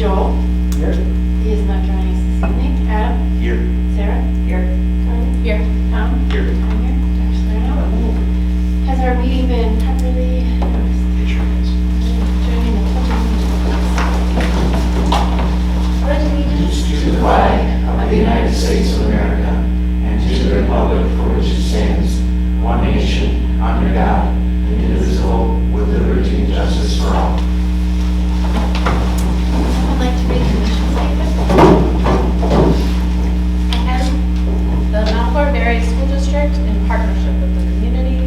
Joel. Here. He is not joining us this evening. Adam. Here. Sarah. Here. Carly. Here. Tom. Here. I'm here. Dr. Salerno. Has our meeting been properly noticed? It sure is. Joining the pledge of allegiance To the flag of the United States of America and to the republic for which it stands, one nation, under God, indivisible, with liberty and justice for all. Would like to read the mission statement? And the Mount Horeb Area School District, in partnership with the community,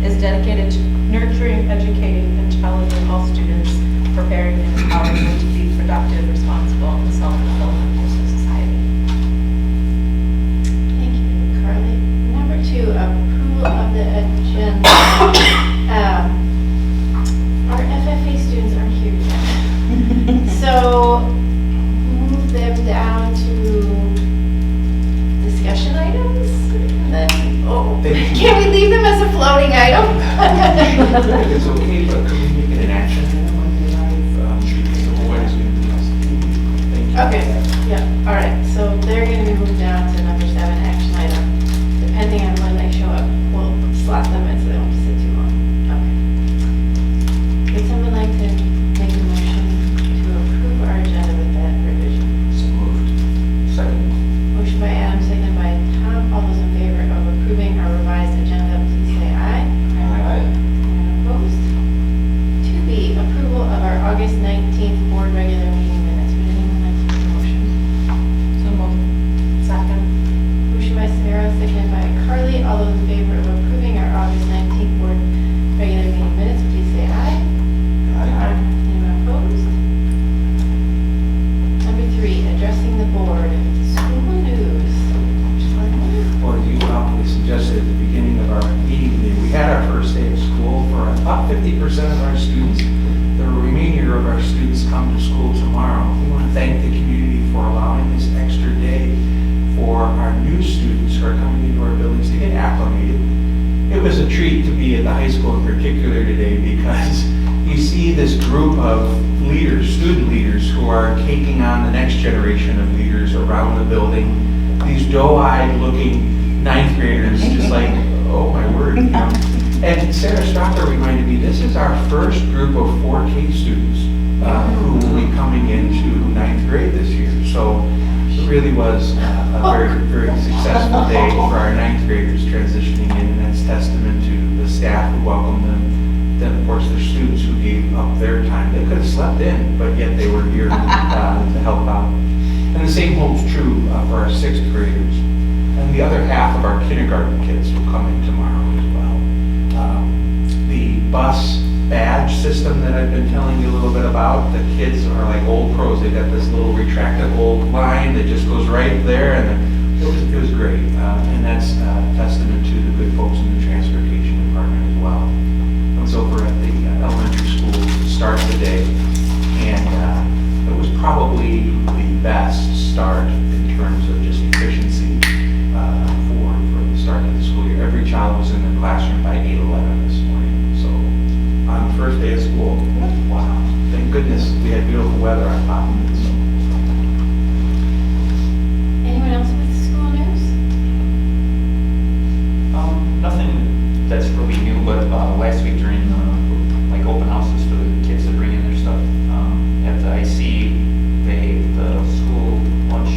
is dedicated to nurturing, educating, and challenging all students, preparing and empowering them to be productive, responsible, and self-fulfilling members of society. Thank you, Carly. Number 2, approval of the agenda. Our FFA students aren't here yet. So move them down to discussion items. And then, can we leave them as a floating item? It's okay, but could we make it an action item Monday night? Should we avoid as we Thank you. Okay, yeah, all right. So they're going to be moved down to number 7, action item. Depending on when they show up, we'll slot them in so they don't have to sit too long. Okay. Would someone like to make a motion to approve our agenda with that revision? So moved. Second. Motion by Adam, seconded by Tom. All those in favor of approving our revised agenda, please say aye. Anyone opposed? 2B, approval of our August 19th board regular meeting minutes. Would anyone like to make a motion? So moved. Second. Motion by Sarah, seconded by Carly. All those in favor of approving our August 19th board regular meeting minutes, please say aye. Anyone opposed? Number 3, addressing the board. School news. Well, you probably suggested at the beginning of our meeting that we had our first day of school for about 50% of our students. The remainder of our students come to school tomorrow. We want to thank the community for allowing this extra day for our new students who are coming into our buildings to get acclimated. It was a treat to be at the high school in particular today because you see this group of leaders, student leaders, who are taking on the next generation of leaders around the building. These doe-eyed looking 9th graders, just like, oh my word, you know. And Sarah Strother reminded me, this is our first group of 4K students who will be coming into 9th grade this year. So it really was a very, very successful day for our 9th graders transitioning in, and that's testament to the staff who welcomed them. Then, of course, there's students who gave up their time. They could have slept in, but yet they were here to help out. And the same holds true for our 6th graders. And the other half of our kindergarten kids will come in tomorrow as well. The bus badge system that I've been telling you a little bit about, the kids are like old pros. They got this little retractable line that just goes right there, and it was great. And that's testament to the good folks in the transportation department as well. I was over at the elementary school to start the day, and it was probably the best start in terms of just efficiency for the start of the school year. Every child was in their classroom by 8:11 this morning. So on the first day of school, wow, thank goodness we had beautiful weather on top of it. So. Anyone else with school news? Nothing that's really new, but last week during like open houses for the kids to bring in their stuff at the IC, the school lunch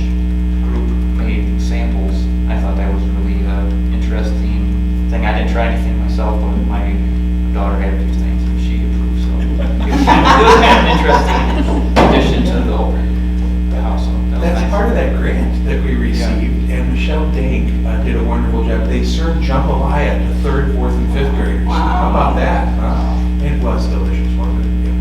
group made samples. I thought that was a really interesting thing. I didn't try anything myself, but my daughter had a few things and she approved. So it was kind of an interesting addition to the house. So that was That's nice. part of that grant that we received, and Michelle Dank did a wonderful job. They served jambalaya to 3rd, 4th, and 5th graders. How about that? It was delicious, wasn't it? Yeah.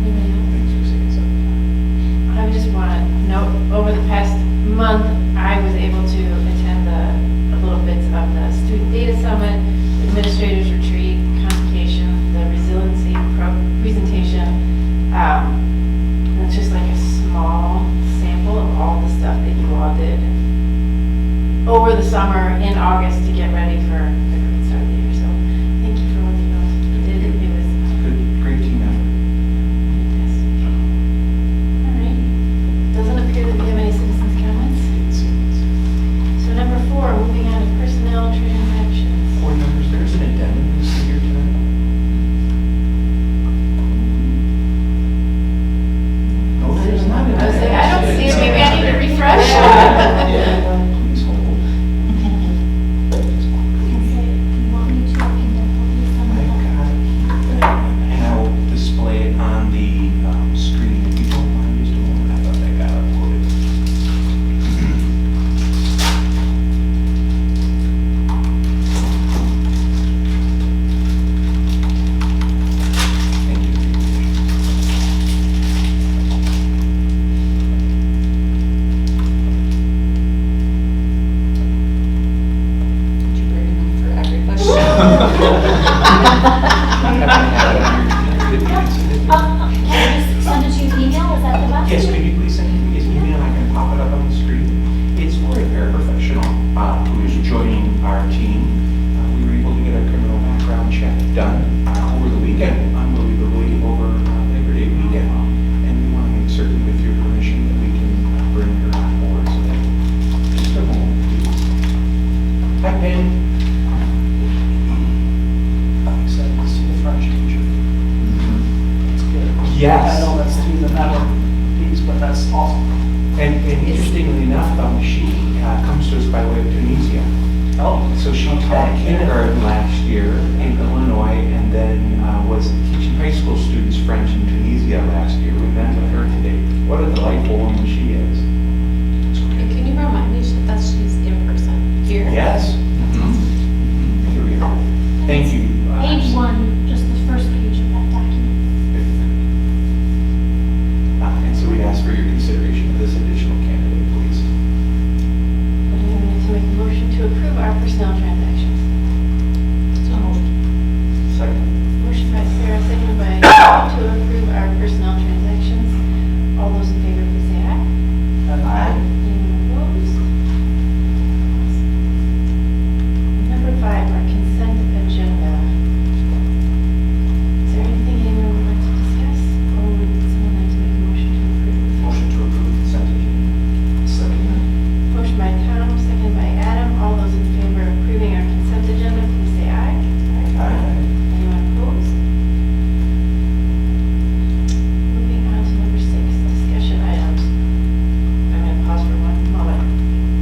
Anybody else? Thanks for saying something. I just want to note, over the past month, I was able to attend the little bits of the Student Data Summit, the Administrators Retreat, Convocation, the Resiliency presentation. It's just like a small sample of all the stuff that you all did over the summer in August to get ready for the great start of the year. So thank you for what you did. It was Good, great team effort. fantastic. is that the best? Yes, could you please send it to me as email? I can pop it up on the screen. It's for a paraprofessional who is joining our team. We were able to get a criminal background check done over the weekend, unbelievably, over Labor Day weekend. And we want to make certain, with your permission, that we can bring her on board. So that, just a moment, please. Hi, Penny. I'm excited to see the French teacher. That's good. Yes. I know that's through the network piece, but that's awesome. And interestingly enough, she comes to us by way of Tunisia. Oh. So she taught kindergarten last year in Illinois, and then was teaching high school students French in Tunisia last year. We met with her today. What a delightful woman she is. And can you remind me that she's in person here? Yes. Here we are. Thank you. Page 1, just the first page of that document. And so we ask for your consideration of this additional candidate, please. Would anyone like to make a motion to approve our personnel transactions? So moved. Second. Motion by Sarah, seconded by Joe to approve our personnel transactions. All those in favor, please say aye. Aye. Anyone opposed? Number 5, our consent agenda. Is there anything anyone would like to discuss, or would someone like to make a motion to approve? Motion to approve consent agenda. Second. Motion by Tom, seconded by Adam. All those in favor of approving our consent agenda, please say aye. Anyone opposed? Moving on to number 6, discussion items. I'm going to pause for one moment.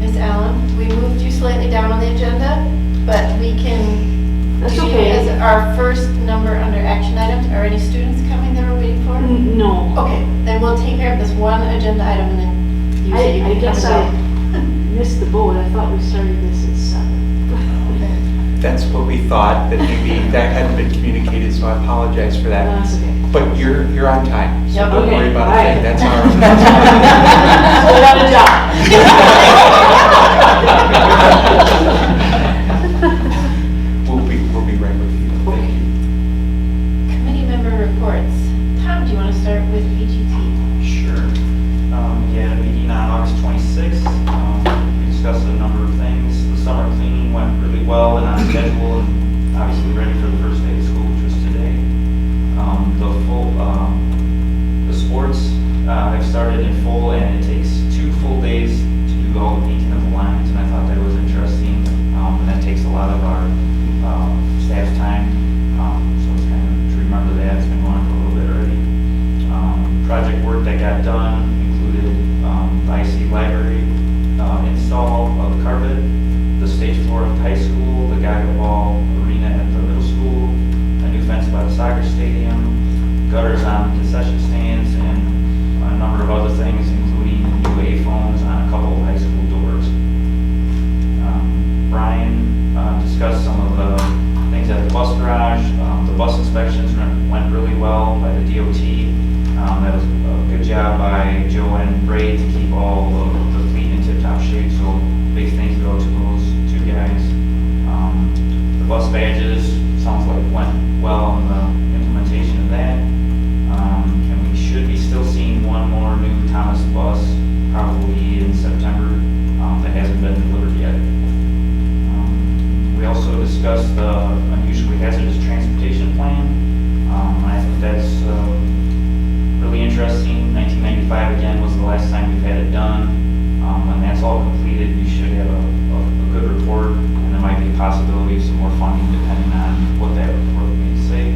Ms. Allen, we moved you slightly down on the agenda, but we can That's do you okay. as our first number under action items. Are any students coming that we're waiting for? No. Okay, then we'll take care of this one agenda item and then you say you I can come guess and I go. missed the boat. I thought we started this at 7. That's what we thought, that maybe that hadn't been communicated, so I apologize for that. That's okay. But you're on time, so Yep. don't Okay, worry about a all right. thing. That's our. So we got a job. We'll be right with you. Thank you. Committee member reports. Tom, do you want to start with BGT? Sure. We had a meeting on August 26th. We discussed a number of things. The summer cleaning went really well and on schedule, and obviously ready for the first day of school, which was today. The sports have started in full, and it takes 2 full days to do all the painting of the lines, and I thought that was interesting. And that takes a lot of our staff's time, so it's kind of to remember that. It's been going on for a little bit already. Project work that got done included the IC library install of the carpet, the stage floor of the high school, the Gaga Ball arena at the middle school, a new fence by the soccer stadium, gutters on concession stands, and a number of other things, including new A-phones on a couple of high school doors. Brian discussed some of the things at the bus garage. The bus inspections went really well by the DOT. That was a good job by Joe and Ray to keep all of the fleet in tip-top shape, so big thanks go to those 2 guys. The bus badges, sounds like went well in the implementation of that. And we should be still seeing one more new Thomas bus probably in September that hasn't been delivered yet. We also discussed the unusually hazardous transportation plan. I think that's really interesting. 1995 again was the last time we've had it done. When that's all completed, we should have a good report, and there might be a possibility of some more funding depending on what that report may say.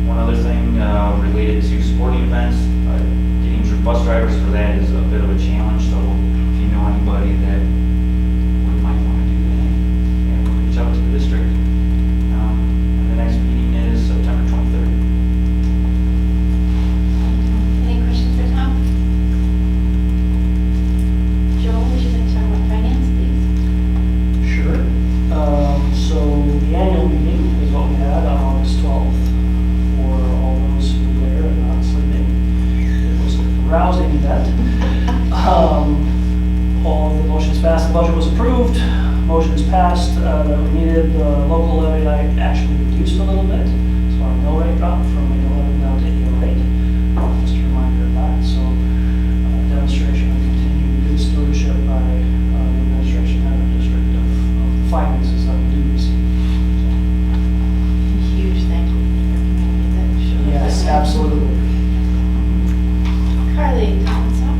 One other thing related to sporting events, getting bus drivers for that is a bit of a challenge, so if you know anybody that might want to do that, yeah, we'll reach out to the district. And the next meeting is September 23rd. Any questions for Tom? Joel, would you like to talk about finance, please? Sure. So the annual meeting is what we had on August 12th for all those who were there and not sleeping. It was a rousing event. All of the motions passed, the budget was approved, motions passed that we needed. The local levy I actually reduced a little bit, so our mill rate dropped from 811 down to 808. absolutely. Carly, what's up?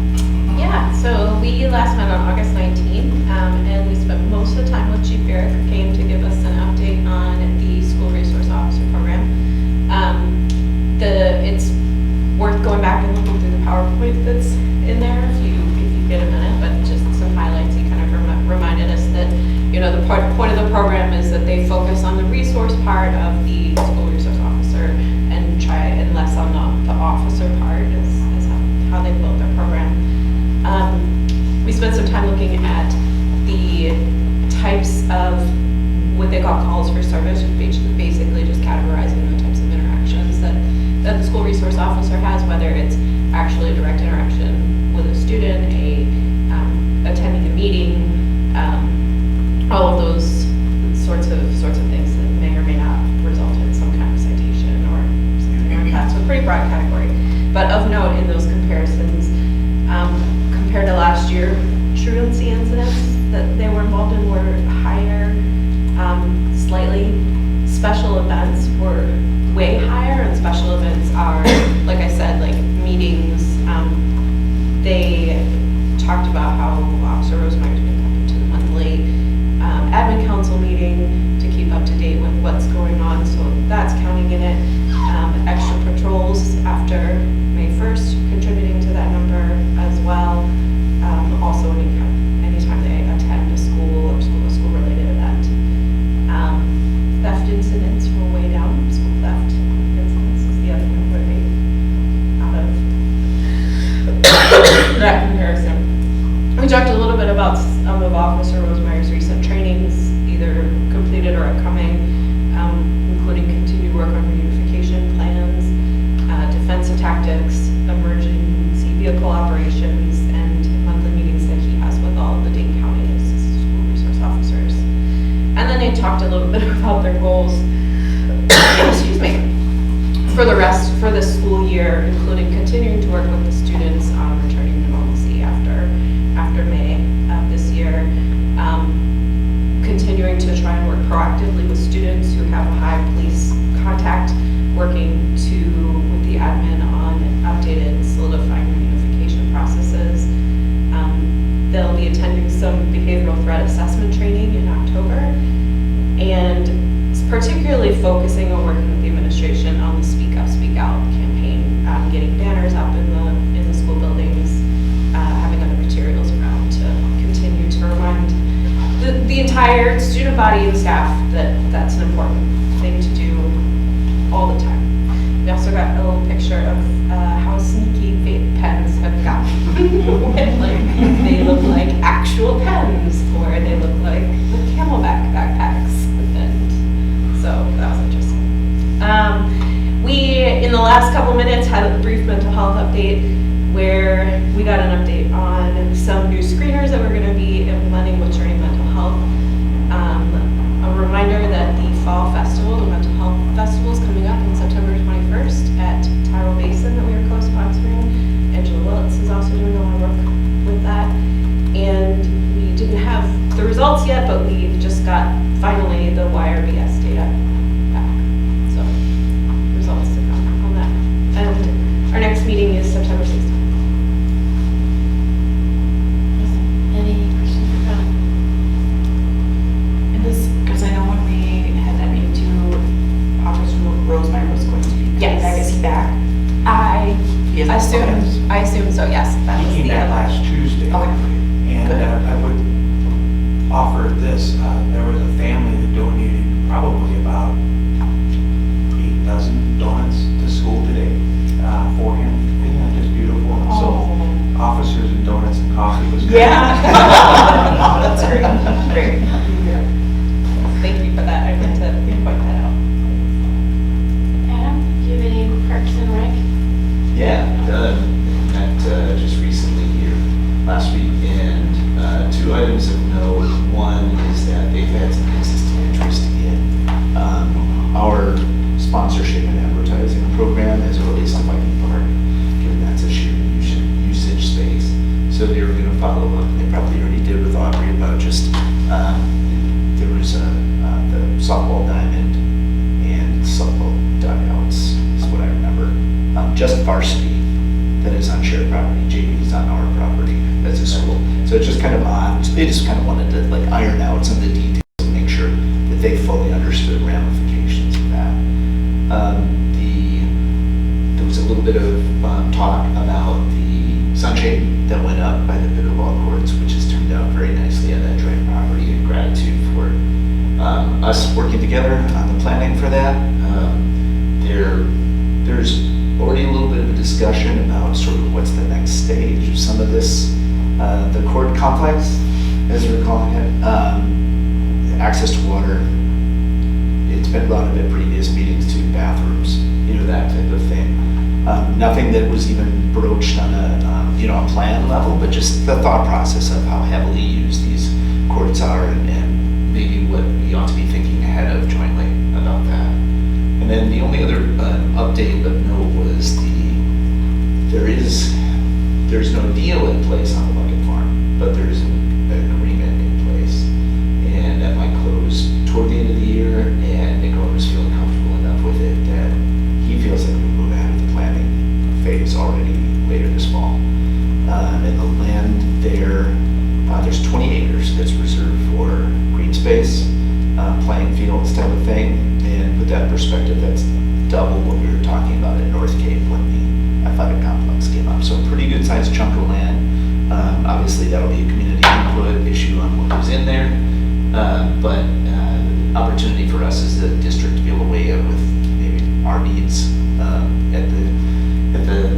Yeah, so we last met on August 19th, and we spent most of the time with Chief Eric, who came to give us an update on the School Resource Officer Program. It's worth going back and looking through the PowerPoint that's in there if you get a minute, but just some highlights. He kind of reminded us that, you know, the point of the program is that they focus on the resource part of the School Resource Officer and less on the officer part is how they built their program. We spent some time looking at the types of what they call calls for service, basically just categorizing the types of interactions that the school resource officer has, whether it's actually a direct interaction with a student, attending a meeting, all of those sorts of things that may or may not result in some kind of citation or something like that. So a pretty broad category. But of note in those comparisons, compared to last year, truancy incidents that they were involved in were higher, slightly. Special events were way higher, and special events are, like I said, like meetings. They talked about how Officer Rosemary's been coming to the monthly admin council meeting to keep up to date with what's going on, so that's counting in it. Extra patrols after May 1st, contributing to that number as well. Also, anytime they attend a school or school-related event. Theft incidents were way down. School theft incidents is the other one where they out of that comparison. We talked a little bit about some of Officer Rosemary's recent trainings, either completed or upcoming, including continued work on reunification plans, defensive tactics, emergency vehicle operations, and monthly meetings that he has with all of the Dane County school resource officers. And then they talked a little bit about their goals, excuse me, for the school year, including continuing to work with the students on returning to normalcy after May of this year, continuing to try and work proactively with students who have high police contact, working with the admin on updated solidifying reunification processes. They'll be attending some behavioral threat assessment training in October, and particularly focusing on working with the administration on the Speak Up, Speak Out campaign, getting banners up in the school buildings, having other materials around to continue to remind the entire student body and staff that that's an important thing to do all the time. We also got a little picture of how sneaky vape pens have gotten. They look like actual pens, or they look like the Camelback backpacks. And so that was interesting. We, in the last couple minutes, had a brief mental health update where we got an update on some new screeners that we're going to be implementing with Journey Mental Health. A reminder that the Fall Festival, the Mental Health Festival, is coming up on September 21st at Tyrell Basin that we are co-sponsoring. Angela Willits is also doing a lot of work with that. And we didn't have the results yet, but we just got finally the YRBS data back. So results to come on that. And our next meeting is September 16th. Any questions for Carly? And this, because I know when we had that meeting too, Officer Rosemary was going to be Yes. back. Is he back? He is. I assume so, yes. That was He came the back other. last Tuesday. Okay. And I would offer this, there was a family that donated probably about 8 dozen donuts to school today for him. Isn't that just beautiful? So officers and donuts and coffee was good. Yeah. That's great. Great. Thank you for that. I meant to point that out. Adam, do you have any Parks and Rec? Yeah, met just recently here last week, and 2 items of note. One is that they've had some consistent interest in our sponsorship and advertising program as it relates to Viking Park, given that's a shared usage space. So they were going to follow up. They probably already did with Aubrey about just there was the softball diamond and softball dugouts is what I remember. just varsity that is on shared property. JV is on our property as a school. So it's just kind of odd. So they just kind of wanted to like iron out some of the details and make sure that they fully understood ramifications of that. There was a little bit of talk about the sunshade that went up by the pickleball courts, which has turned out very nicely on that joint property, and gratitude for us working together on the planning for that. There's already a little bit of a discussion about sort of what's the next stage of some of this, the court complex, as we're calling it, access to water. It's been brought up at previous meetings to bathrooms, that type of thing. Nothing that was even broached on a plan level, but just the thought process of how heavily used these courts are and maybe what we ought to be thinking ahead of jointly about that. And then the only other update of note was there's no deal in place on the Bucket Farm, but there's an agreement in place, and that might close toward the end of the year. And Nick was feeling comfortable enough with it that he feels like we move ahead with the planning phase already later this fall. And the land there's 20 acres that's reserved for green space, playing fields type of thing. And with that perspective, that's double what we were talking about at North Cape when the athletic complex came up. So a pretty good sized chunk of land. Obviously that'll be a community input issue on what goes in there. But opportunity for us as a district to be able to weigh in with maybe our needs at the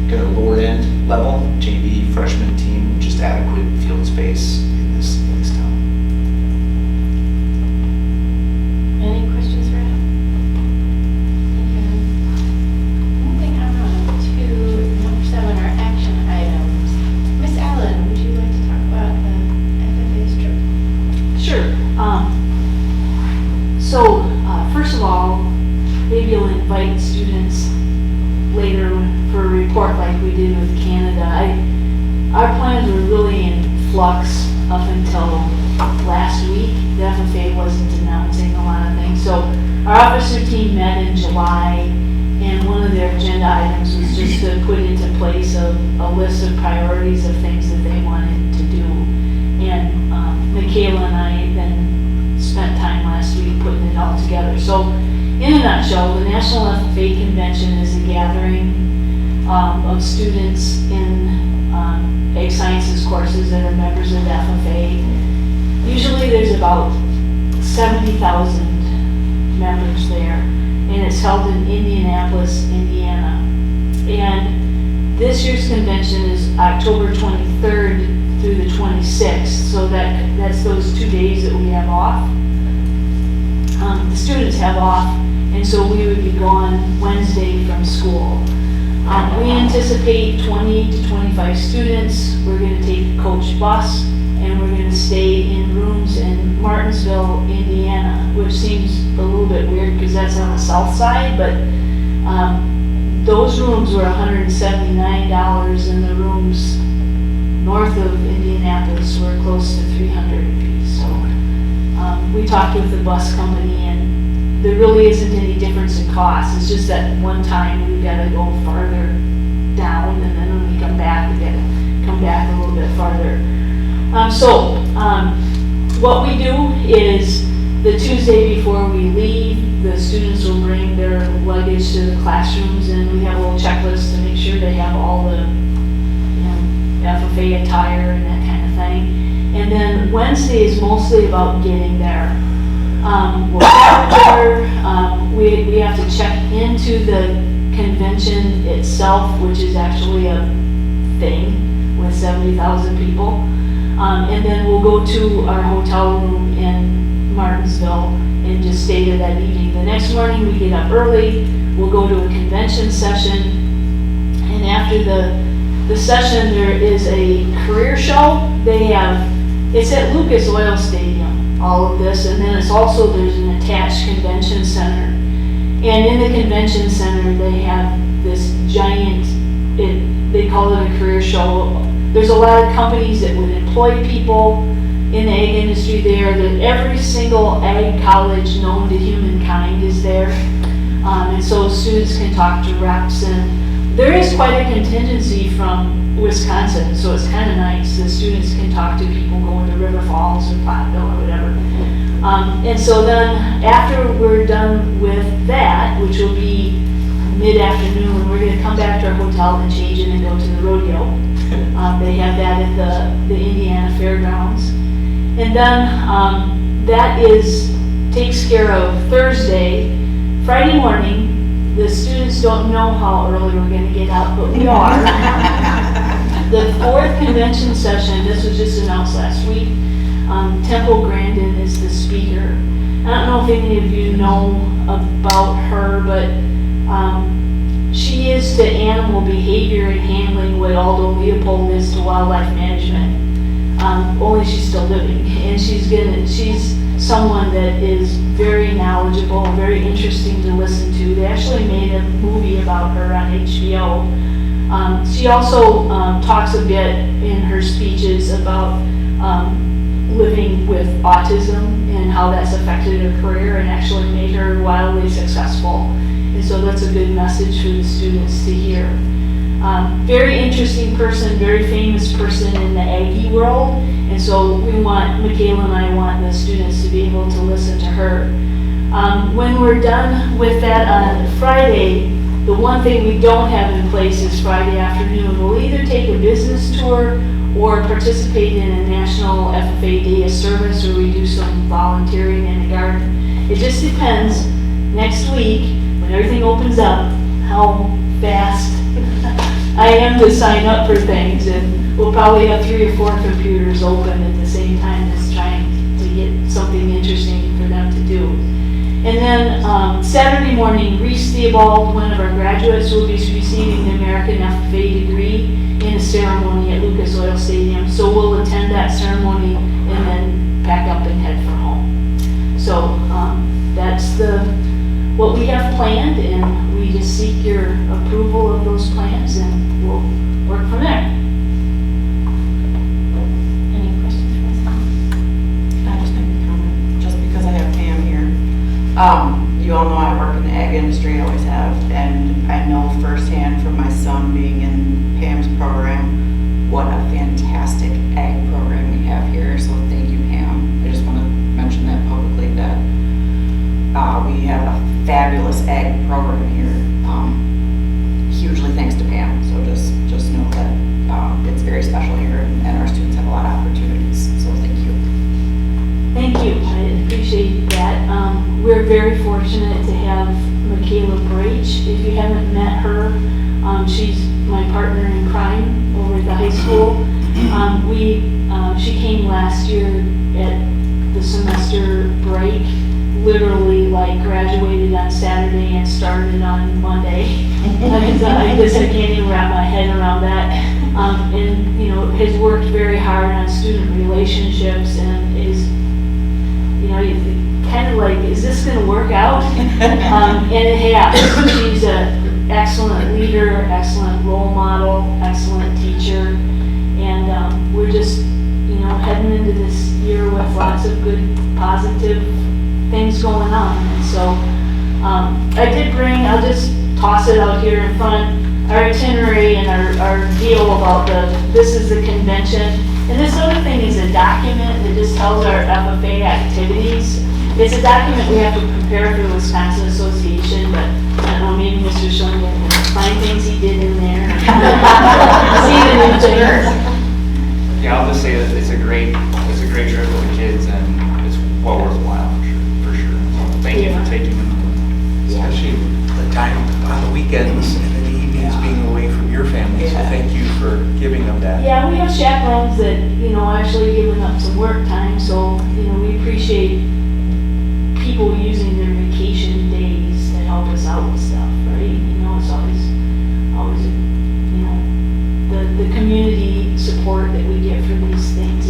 kind of lower end level, JV freshman team, just adequate field space in this town. Any questions for him? Thank you. Moving on to number 7, our action items. Miss Allen, would you like to talk about the FFA's trip? Sure. So, first of all, maybe you'll invite students later for a report like we did with Canada. Our plans were really in flux up until last week. The FFA wasn't announcing a lot of things. So our officer team met in July, and one of their agenda items was just to put into place a list of priorities of things that they wanted to do. And Michaela and I then spent time last week putting it all together. So in a nutshell, the National FFA Convention is a gathering of students in ag sciences courses that are members of the FFA. Usually there's about 70,000 members there, and it's held in Indianapolis, Indiana. And this year's convention is October 23rd through the 26th, so that's those 2 days that we have off. The students have off, and so we would be gone Wednesday from school. We anticipate 20 to 25 students. We're going to take a coach bus, and we're going to stay in rooms in Martinsville, Indiana, which seems a little bit weird because that's on the south side, but those rooms were $179, and the rooms north of Indianapolis were close to $300 apiece. So we talked with the bus company, and there really isn't any difference in cost. It's just that one time we've got to go farther down, and then when we come back, we got to come back a little bit farther. What we do is the Tuesday before we leave, the students will bring their luggage to the classrooms, and we have a little checklist to make sure they have all the FFA attire and that kind of thing. And then Wednesday is mostly about getting there. We'll get there. We have to check into the convention itself, which is actually a thing with 70,000 people. And then we'll go to our hotel room in Martinsville and just stay there that evening. The next morning we get up early, we'll go to a convention session, and after the session there is a career show. It's at Lucas Oil Stadium, all of this, and then there's an attached convention center. And in the convention center they have this giant, they call it a career show. There's a lot of companies that would employ people in the ag industry there. That every single ag college known to humankind is there. And so students can talk to reps, and there is quite a contingency from Wisconsin, so it's kind of nice. The students can talk to people going to River Falls or Platteville or whatever. And so then after we're done with that, which will be mid-afternoon, we're gonna come back to our hotel and change it and go to the rodeo. They have that at the Indiana Fairgrounds. And then that takes care of Thursday. Friday morning, the students don't know how early we're gonna get out, but we are. The fourth convention session, this was just announced last week, Temple Grandin is the speaker. I don't know if any of you know about her, but she is to animal behavior and handling what Aldo Leopold is to wildlife management. Only she's still living, and she's someone that is very knowledgeable, very interesting to listen to. They actually made a movie about her on HBO. She also talks a bit in her speeches about living with autism and how that's affected her career and actually made her wildly successful. And so that's a good message for the students to hear. Very interesting person, very famous person in the Aggie world. And so Michaela and I want the students to be able to listen to her. When we're done with that on Friday, the one thing we don't have in place is Friday afternoon. We'll either take a business tour or participate in a national FFA day of service, or we do some volunteering in the garden. It just depends next week when everything opens up how fast I am to sign up for things, and we'll probably have 3 or 4 computers open at the same time as trying to get something interesting for them to do. And then Saturday morning, Reese Theobald, one of our graduates, will be receiving the American FFA degree in a ceremony at Lucas Oil Stadium. So we'll attend that ceremony and then pack up and head for home. So that's what we have planned, and we just seek your approval of those plans, and we'll work from there. Any questions for us? Can I just make a comment? Just because I have Pam here. You all know I work in the ag industry, I always have, and I know firsthand from my son being in Pam's program, what a fantastic ag program we have here, so thank you, Pam. I just want to mention that publicly, that we have a fabulous ag program here, hugely thanks to Pam, so just know that it's very special here, and our students have a lot of opportunities, so thank you. Thank you, I appreciate that. We're very fortunate to have Michaela Brach. If you haven't met her, she's my partner in crime over at the high school. She came last year at the semester break, literally like graduated on Saturday and started on Monday. I guess I can't even wrap my head around that. And has worked very hard on student relationships, and is kind of like, is this going to work out? And it has. She's an excellent leader, excellent role model, excellent teacher, and we're just heading into this year with lots of good, positive things going on. And so I did bring, I'll just toss it out here in front, our itinerary and our deal about this is the convention. And this other thing is a document that just tells our FFA activities. It's a document we have to prepare for the Wisconsin Association, but I don't know, maybe Mr. Schilling can find things he did in there. See the new things. Yeah, I'll just say that it's a great trip for the kids, and it's well worthwhile for sure. So thank you for taking them. Especially the time on the weekends and in the evenings being away from your family, so thank you for giving them that. Yeah, we have chaperones that, actually giving up some work time, so, we appreciate people using their vacation days to help us out with stuff, right? It's always, the community support that we get for these things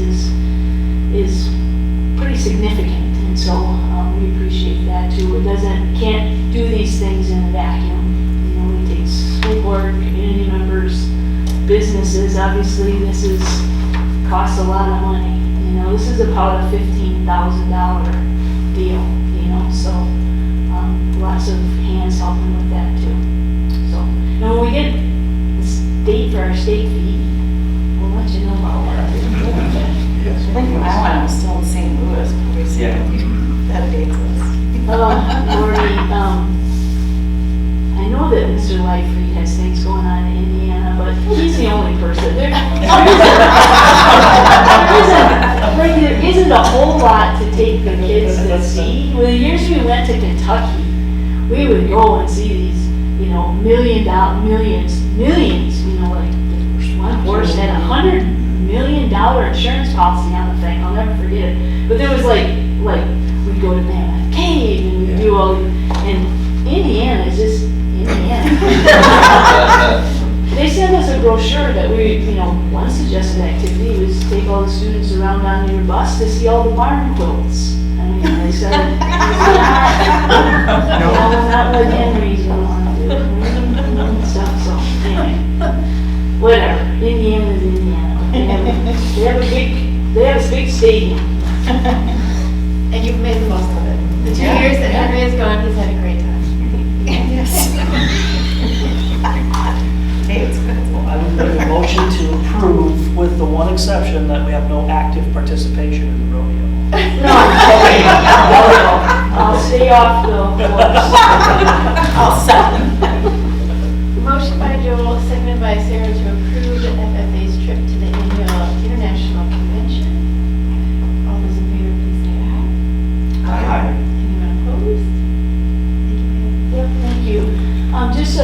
is pretty significant, and so we appreciate that too. Can't do these things in a vacuum. We take school board, community members, businesses. Obviously, this costs a lot of money. This is about a $15,000 deal. So lots of hands helping with that too. So when we get our state fee. We'll let you know about what our state fee I think when I went, I was still in St. Louis, probably that dates us. Lori, I know that Mr. Lightfried has things going on in Indiana, but he's the only person. There isn't a whole lot to take the kids to see. Well, the years we went to Kentucky, we would go and see these, millions, like one horse had $100 million insurance policy on the thing. I'll never forget it. But there was like we'd go to Mammoth Cave and we'd do all, and Indiana is just Indiana. They sent us a brochure that one suggested activity was take all the students around on your bus to see all the barn quilts. I mean, they said, we're not like Henry's going on to do stuff, so anyway, whatever, Indiana is Indiana. They have a big stadium. And you've made the most of it. The 2 years that Henry is gone, he's had a great time. Yes. Hey, it's good. I would make a motion to approve with the one exception that we have no active participation in the rodeo. No, I'll stay off the horse. I'll second. Motion by Joel, seconded by Sarah to approve the FFA's trip to the annual international convention. All those in favor, please say aye. Anyone opposed? Thank you, Yep, thank you. Just a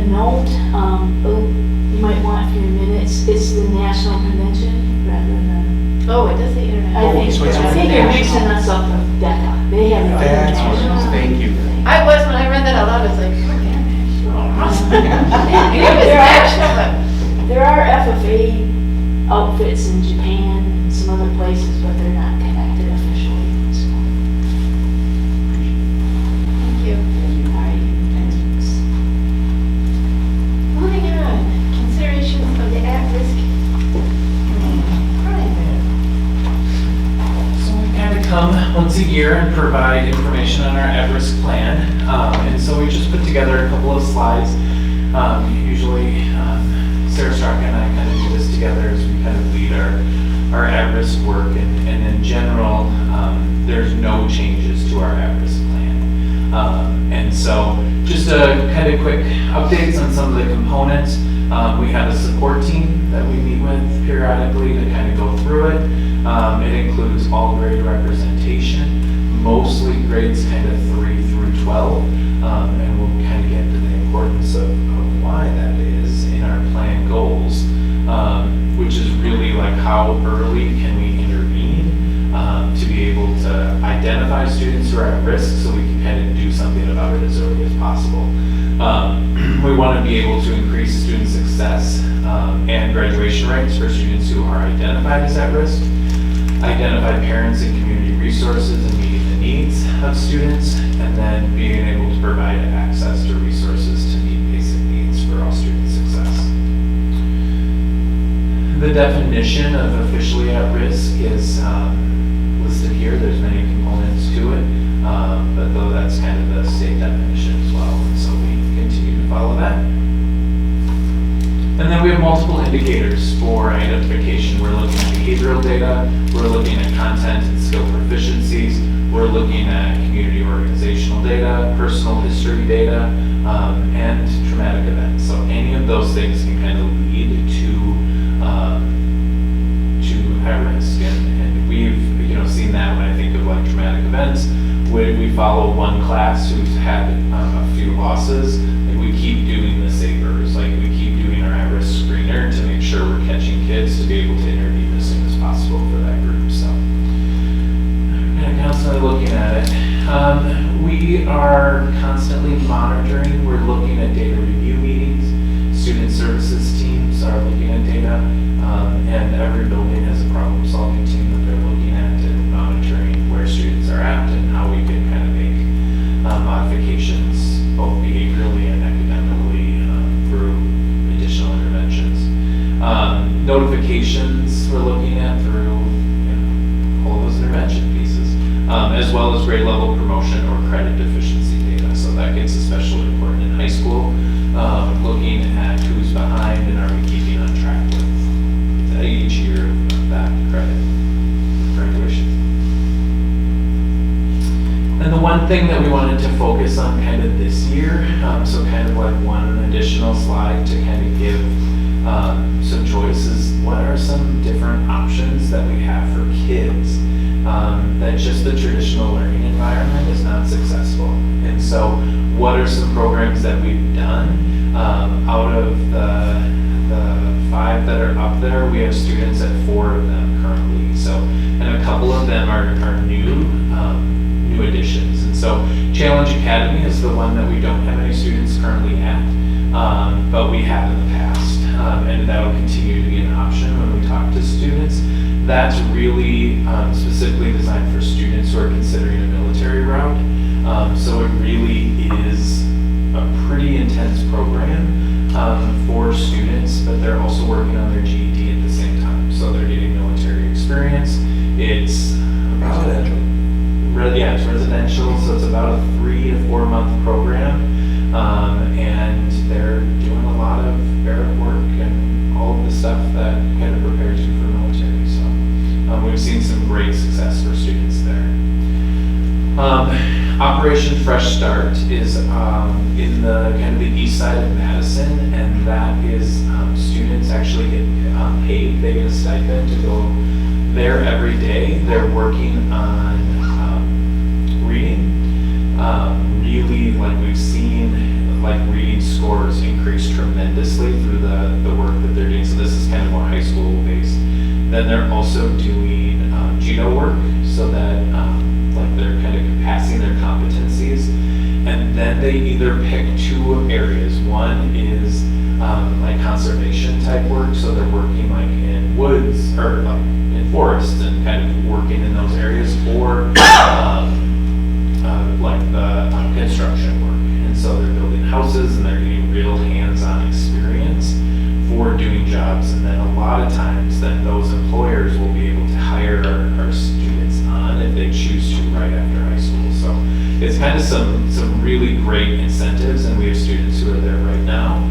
note, you might want a few minutes, it's the national convention rather than, Pam. Oh, it does say international. I think you're mixing us up with DECA. They have a That's what it is. Thank you. I was, when I read that out loud, I was like, oh, international. It was national, but There are FFA outfits in Japan and some other places, but they're not connected officially, so. thank you. All right, thanks. Moving on, consideration of the at-risk crime. So we kind of come once a year and provide information on our at-risk plan. And so we just put together a couple of slides. Usually Sarah Stark and I kind of do this together as we kind of lead our at-risk work. And in general, there's no changes to our at-risk plan. And so just a kind of quick updates on some of the components. We have a support team that we meet with periodically to kind of go through it. It includes all grade representation, mostly grades kind of 3 through 12, and we'll kind of get into the importance of why that is in our plan goals, which is really like how early can we intervene to be able to identify students who are at risk so we can kind of do something about it as early as possible. We want to be able to increase student success and graduation rates for students who are identified as at risk, identify parents and community resources and meeting the needs of students, and then being able to provide access to resources to meet basic needs for all student success. The definition of officially at risk is listed here. There's many components to it, but though that's kind of the state definition as well, and so we continue to follow that. And then we have multiple indicators for identification. We're looking at behavioral data, we're looking at content and skill proficiencies, we're looking at community organizational data, personal history data, and traumatic events. So any of those things can kind of lead to high risk. And we've seen that when I think of like traumatic events. We follow one class who's had a few losses, and we keep doing the savers, like we keep doing our at-risk screener to make sure we're catching kids to be able to intervene as soon as possible for that group. So I'm constantly looking at it. We are constantly monitoring. We're looking at data review meetings. Student services teams are looking at data, and every building has a problem-solving team that they're looking at and monitoring where students are at and how we can kind of make modifications both behaviorally and academically through additional interventions. Notifications we're looking at through all those intervention pieces, as well as grade level promotion or credit deficiency data. So that gets especially important in high school, looking at who's behind and are we keeping on one thing that we wanted to focus on kind of this year, so kind of like one additional slide to kind of give some choices. What are some different options that we have for kids that just the traditional learning environment is not successful? And so what are some programs that we've done? Out of the 5 that are up there, we have students at 4 of them currently. So, and a couple of them are new additions. And so Challenge Academy is the one that we don't have any students currently at, but we have in the past. And that will continue to be an option when we talk to students. That's really specifically designed for students who are considering a military route. So it really is a pretty intense program for students, but they're also working on their GED at the same time. So they're getting military experience. It's Residential. Yeah, it's residential, so it's about a 3 to 4 month program. And they're doing a lot of barrack work and all of the stuff that kind of prepares you for military. So we've seen some great success for students there. Operation Fresh Start is in the kind of the east side of Madison, and that is students actually get paid. They get a stipend to go there every day. They're working on reading. Really, like we've seen, like reading scores increase tremendously through the work that they're doing. So this is kind of more high school based. Then they're also doing judo work, so that like they're kind of passing their competencies. And then they either pick 2 areas. One is like conservation type work, so they're working like in woods or like in forests and kind of working in those areas, or like the construction work. And so they're building houses and they're getting real hands-on experience for doing jobs. And then a lot of times then those employers will be able to hire our students on if they choose to right after high school. So it's kind of some really great incentives, and we have students who are there right now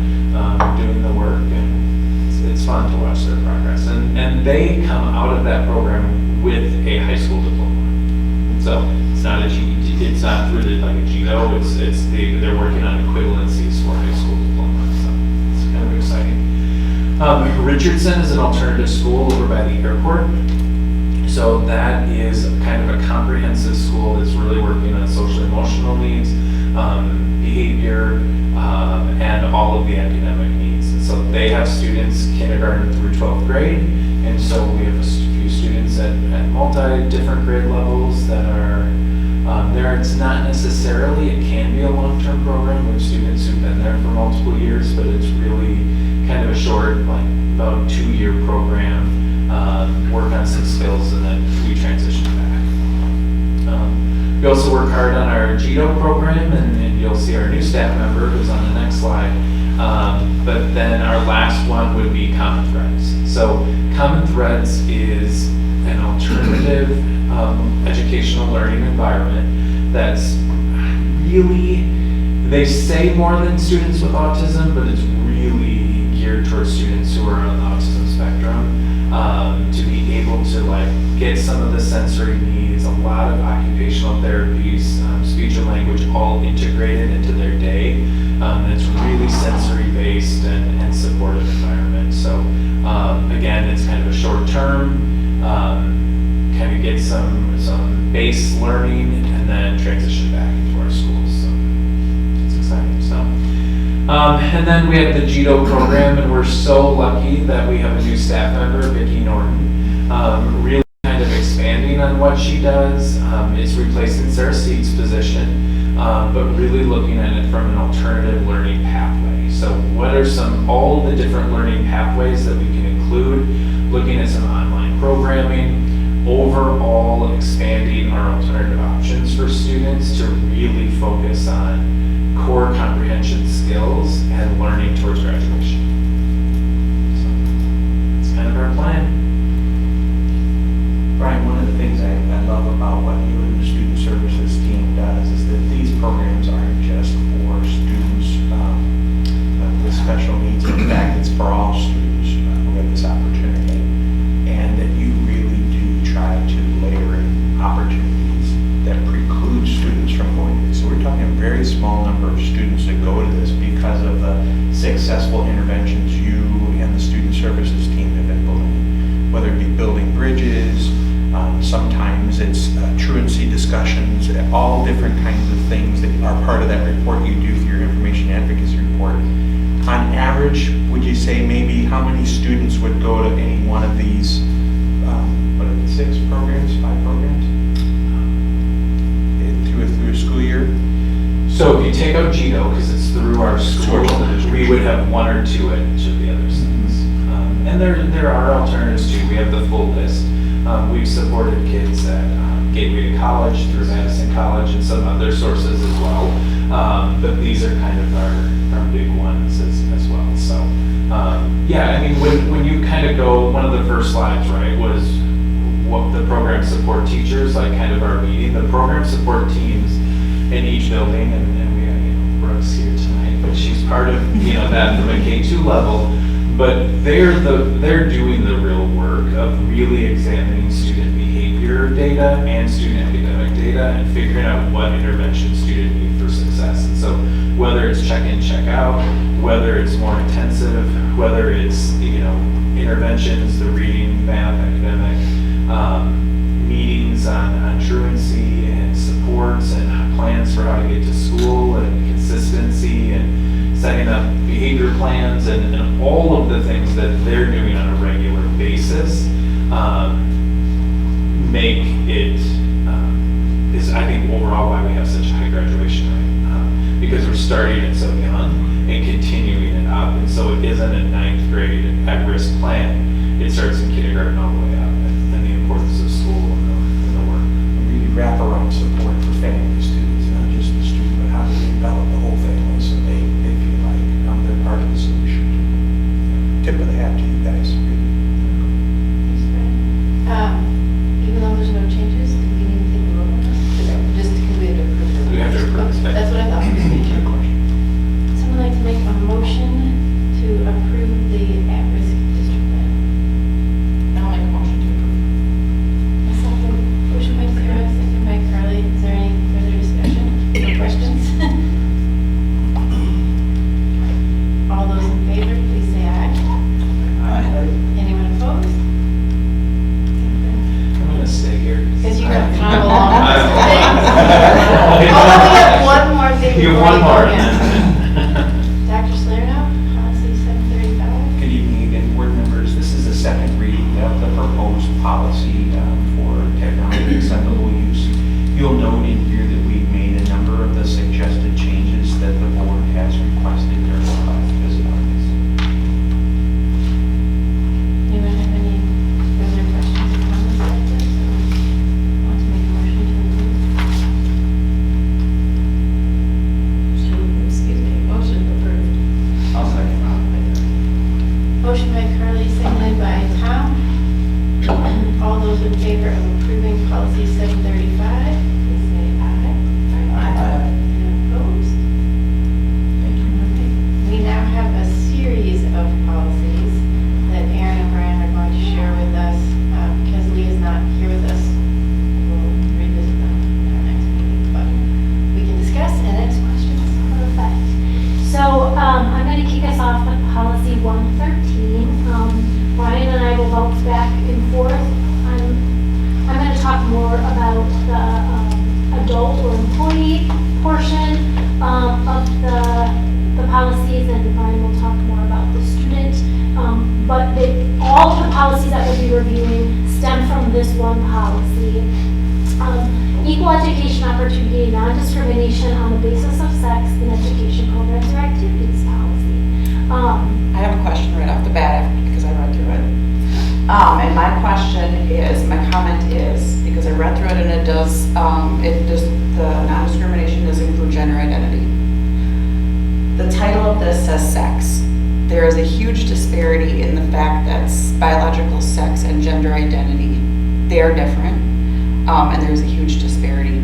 doing the work, and it's fun to watch their progress. And they come out of that program with a high school diploma. So it's not a GED, it's not through like a GEDO, they're working on equivalencies for high school diploma. So it's kind of exciting. Richardson is an alternative school over by the airport. So that is kind of a comprehensive school that's really working on social emotional needs, behavior, and all of the academic needs. And so they have students kindergarten through 12th grade. And so we have a few students at different grade levels that are there. It's not necessarily, it can be a long-term program with students who've been there for multiple years, but it's really kind of a short, like about 2-year program, work on some skills, and then we transition back. We also work hard on our GEDO program, and you'll see our new staff member who's on the next slide. But then our last one would be Common Threads. So Common Threads is an alternative educational learning environment that's really, they say more than students with autism, but it's really geared towards students who are on the autism spectrum, to be able to like get some of the sensory needs, a lot of occupational therapies, speech and language all integrated into their day. It's really sensory based and supportive environment. So again, it's kind of a short term, kind of get some base learning and then transition back into our schools. So it's exciting stuff. And then we have the GEDO program, and we're so lucky that we have a new staff member, Vicki Norton, really kind of expanding on what she does. It's replacing Sarah Seed's position, but really looking at it from an alternative learning pathway. So what are all the different learning pathways that we can include, looking at some online programming, overall expanding our alternative options for students to really focus on core comprehension skills and learning towards graduation. So that's kind of our plan. Brian, one of the things I love about what you and the student services team does is that these programs aren't just for students with special needs. In fact, it's for all students who have this opportunity, and that you really do try to layer in opportunities that preclude students from successful interventions you and the student services team have been building, whether it be building bridges, sometimes it's truancy discussions, all different kinds of things that are part of that report you do for your information advocacy report. On average, would you say maybe how many students would go to any one of these, 6 programs, 5 programs? Through a school year? So if you take out GEDO, because it's through our school, we would have 1 or 2 at each of the other things. And there are alternatives too. We have the full list. We've supported kids at Gateway to College, through Madison College, and some other sources as well. But these are kind of our big ones as well. So yeah, I mean, when you kind of go, one of the first slides, right, was what the program support teachers, like kind of our meeting, the program support teams in each building, and we have, Brooke's here tonight, but she's part of, that from a K2 level, but they're doing the real work of really examining student behavior data and student academic data and figuring out what intervention student need for success. And so whether it's check in, check out, whether it's more intensive, whether it's, interventions, the reading, math, academic, meetings on truancy and supports and plans for how to get to school and consistency and setting up behavior plans and all of the things that they're doing on a regular basis make it, is I think overall why we have such a high graduation rate. Because we're starting it so young and continuing it up. And so it isn't a 9th grade at-risk plan. It starts in kindergarten all the way up. And the importance of school and the work. Really wrap around support for families too. It's not just the student, but how do they develop the whole family so they feel like they're part of the solution. Tip of the hat to you guys. Thanks, Brad. Even though there's no changes, do we need to take a vote on this? Just because we have to approve it? We have to approve it. That's what I thought. Good question. Someone like to make a motion to approve the at-risk district plan? I'll make a motion to approve. A second. Motion by Sarah, second by Carly. Is there any further discussion or questions? All those in favor, please say aye. Anyone opposed? I'm gonna stay here. Because you're going to come along I with don't things. know. Although we have one more thing. You before have one we go more. in. Dr. Salerno, policy 735. Good evening again, board members. This is the second reading of the proposed policy for technology acceptable use. You'll note in here that we've made a number of the suggested changes that the board has requested during the last visit on this. Anyone have any further questions or comments about this? Or want to make a motion to approve? Motion approved. I'll second. Motion by Carly, seconded by Tom. All those in favor of approving policy 735, please say aye. Anyone opposed? Thank you. Okay. We now have a series of policies that Aaron and Brian are going to share with us. Because Lee is not here with us, we'll revisit them in our next meeting. But we can discuss and ask questions. Perfect. So I'm going to kick us off with policy 113. Brian and I will bounce back and forth. I'm going to talk more about the adult or employee portion of the policies, and Brian will talk more about the student. But all of the policies that we'll be reviewing stem from this one policy. Equal education opportunity, non-discrimination on the basis of sex in education programs or activities policy. I have a question right off the bat because I read through it. And my comment is, because I read through it and the non-discrimination does include gender identity. The title of this says sex. There is a huge disparity in the fact that biological sex and gender identity, they're different. And there's a huge disparity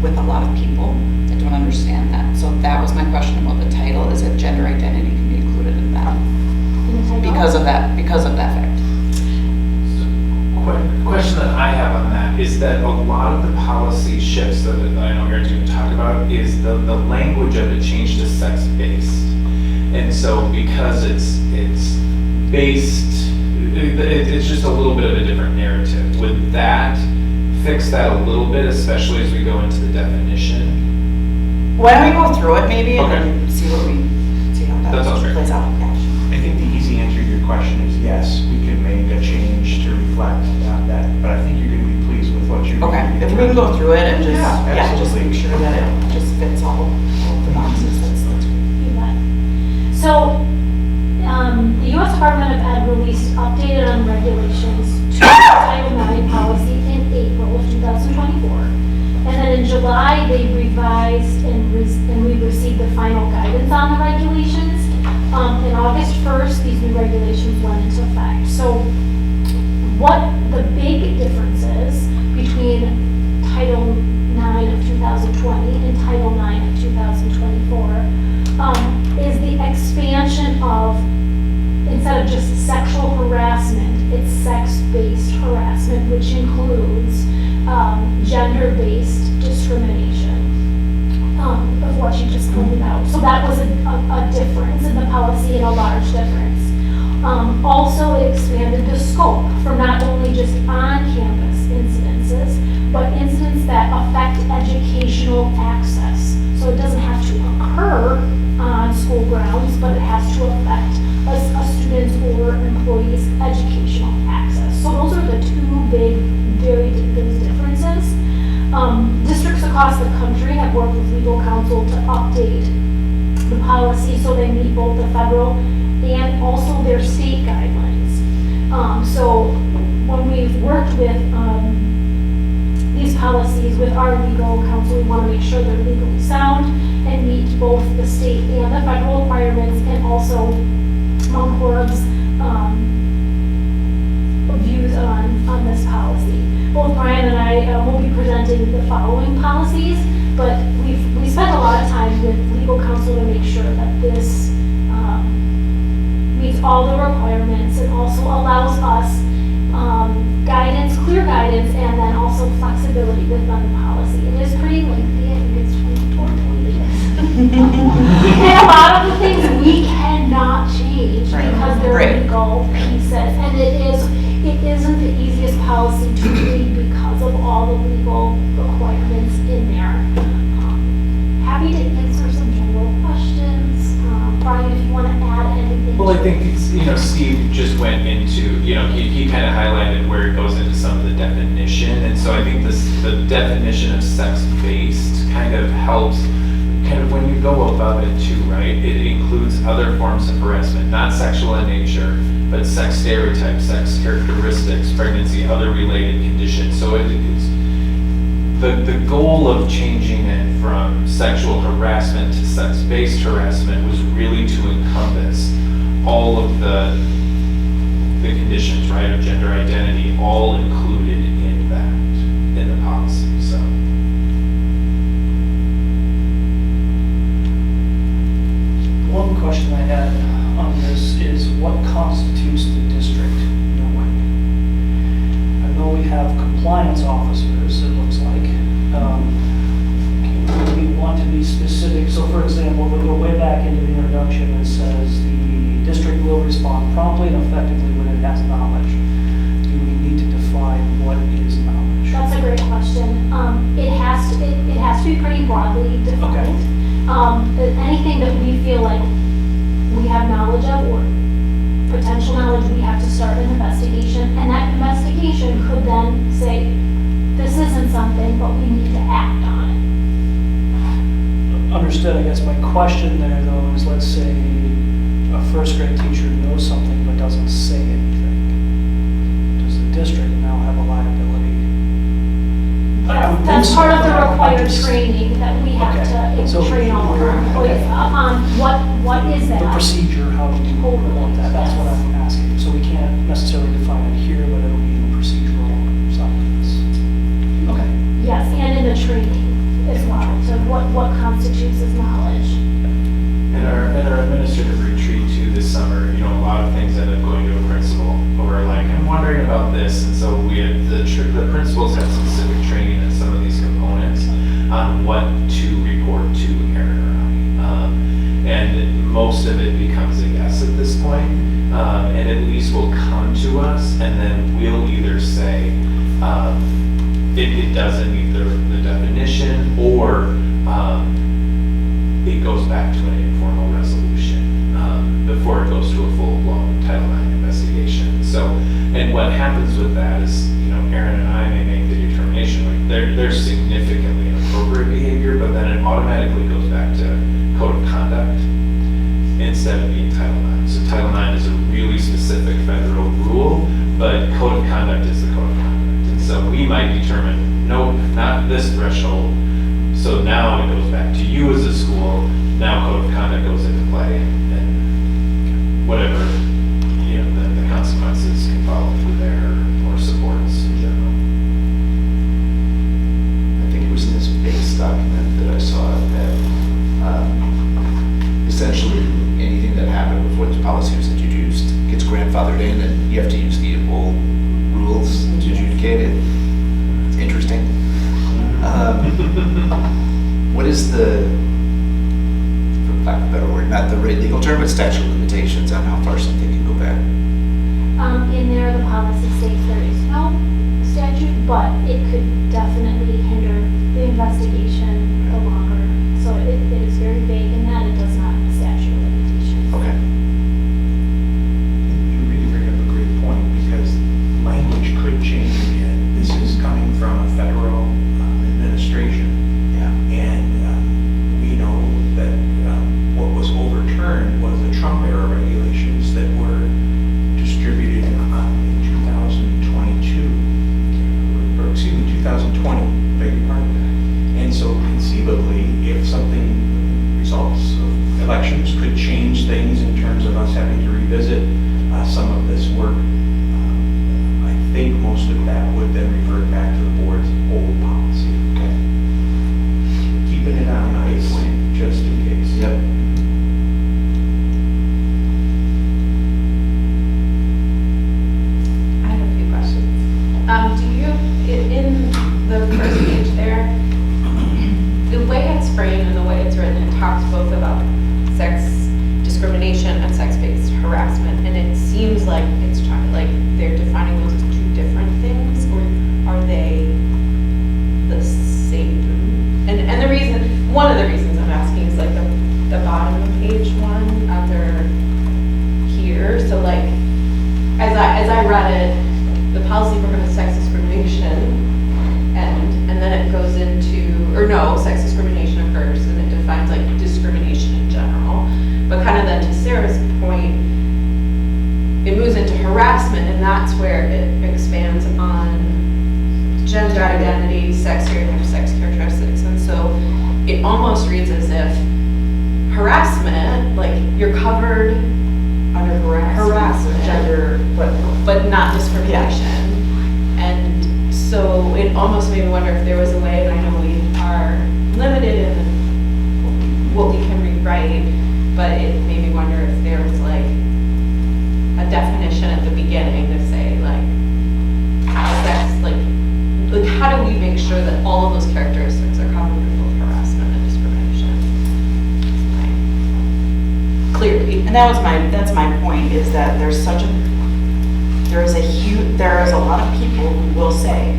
with a lot of people that don't understand that. So that was my question about the title, is if gender identity can be included in that because of that fact. Question that I have on that is that a lot of the policy shifts that I know Aaron's going to talk about is the language of it changed to sex-based. And so because it's based, it's just a little bit of a different narrative. Would that fix that a little bit, especially as we go into the definition? Why don't we go through it maybe and Okay. then see how That sounds that great. plays out? Yeah. I think the easy answer to your question is yes, we can make a change to reflect that, but I think you're going to be pleased with what you're. Okay, if we can go through it and just, Yeah, yeah, just absolutely. make sure that it just fits all the boxes, that's great. You bet. So, the U.S. Department of Ed released updated on regulations to Title IX policy in April of 2024. And then in July, they revised and we received the final guidance on the regulations. In August 1st, these new regulations went into effect. So what the big difference is between Title IX of 2020 and Title IX of 2024 is the expansion of, instead of just sexual harassment, it's sex-based harassment, which includes gender-based discrimination of what you just pointed out. So that was a difference in the policy and a large difference. Also, it expanded the scope from not only just on-campus incidences, but incidents that affect educational access. So it doesn't have to occur on school grounds, but it has to affect a student's or employee's educational access. So those are the two big, very big differences. Districts across the country have worked with legal counsel to update the policy so they meet both the federal and also their state guidelines. So when we've worked with these policies with our legal counsel, we want to make sure they're legally sound and meet both the state and the federal requirements, and also Mount Horeb's views on this policy. Both Brian and I will be presenting the following policies, but we spent a lot of time with legal counsel to make sure that this meets all the requirements and also allows us guidance, clear guidance, and then also flexibility within the policy. It is pretty lengthy, I think it's 24 pages. And a lot of the things we cannot change Right. because they're Right. legal pieces, and it isn't the easiest policy to read because of all the legal requirements in there. Happy to answer some general questions. Brian, if you want to add anything. Well, I think, Steve just went into, he kind of highlighted where it goes into some of the definition. And so I think the definition of sex-based kind of helps, kind of when you go above it too, right? It includes other forms of harassment, not sexual in nature, but sex stereotypes, sex characteristics, pregnancy, other related conditions. So it's the goal of changing it from sexual harassment to sex-based harassment was really to encompass all of the conditions, right, of gender identity, all included in that, in the policy, so. One question I had on this is what constitutes the district in a way? I know we have compliance officers, it looks like. We want to be specific. So for example, we go way back into the introduction, it says the district will respond promptly and effectively when it has knowledge. Do we need to define what is knowledge? That's a great question. It has to be pretty broadly defined. Anything that we feel like we have knowledge of or potential knowledge, we have to start an investigation. And that investigation could then say, this isn't something, but we need to act on it. Understood. I guess my question there though is, let's say a first grade teacher knows something but doesn't say anything. Does the district now have a liability? I would think That's so, part of but the I required just- training that we have Okay. to So train all of our we're- employees okay. on what is that? The procedure, how do you want that? That's what I'm asking. So we can't necessarily define it here, but it'll be in the procedural side of this. Okay. Yes, and in the training as well, so what constitutes as knowledge. In our administrative retreat too this summer, a lot of things end up going to a principal or like, I'm wondering about this. And so we had the principals had specific training in some of these components on what to report to Aaron or I. And most of it becomes and at least will come to us, and then we'll either say, it doesn't meet the definition, or it goes back to an informal resolution before it goes to a full-blown Title IX investigation. So, and what happens with that is, Aaron and I may make the determination, like, there's significantly inappropriate behavior, but then it automatically goes back to code of conduct instead of being Title IX. So Title IX is a really specific federal rule, but code of conduct is the code of conduct. And so we might determine, nope, not this threshold. So now it goes back to you as a school. Now code of conduct goes into play, and whatever, the consequences can follow through there, or supports in general. I think it was in this base document that I saw that essentially anything that happened before this policy was introduced gets grandfathered in, and you have to use the old rules to adjudicate it. It's interesting. What is the, for lack of a better word, not the legal term, but statute of limitations on how far something can go back? In there, the policy states there is no statute, but it could definitely hinder the investigation the longer. So it is very vague in that it does not have a statute of limitations. Okay. You really bring up a great point, because language could change again. This is coming from a federal administration. Yeah. And we know that what was overturned was the Trump era regulations that were distributed in 2022, or excuse me, 2020, beg your pardon. And so conceivably, if something results of elections could change things in terms of us having to revisit some of this work, I think most of that would then revert back to the board's old policy. Okay. Keeping it on ice, just in case. Yep. I have a few questions. Do you, in the first page there, the way it's framed and the way it's written, it talks both about sex discrimination and sex-based harassment, and it seems like it's trying, like they're defining those as two different things, or are they the same? And the reason, one of the reasons I'm asking is like the bottom of page one under here. So like, as I read it, the policy prohibits sex discrimination, and then it goes into, or no, sex discrimination occurs, and it defines like discrimination in general. But kind of then to Sarah's point, it moves into harassment, and that's where it expands on gender identity, sex stereotypes, sex characteristics. And so it almost reads as if harassment, like you're covered Under harassment, gender, but not discrimination. And so it almost made me wonder if there was a way, and I know we are limited in what we can rewrite, but it made me wonder if there was like a definition at the beginning to say like sex, like how do we make sure that all of those characteristics are covered with both harassment and discrimination? Like, clearly. And that's my point, is that there is a lot of people who will say,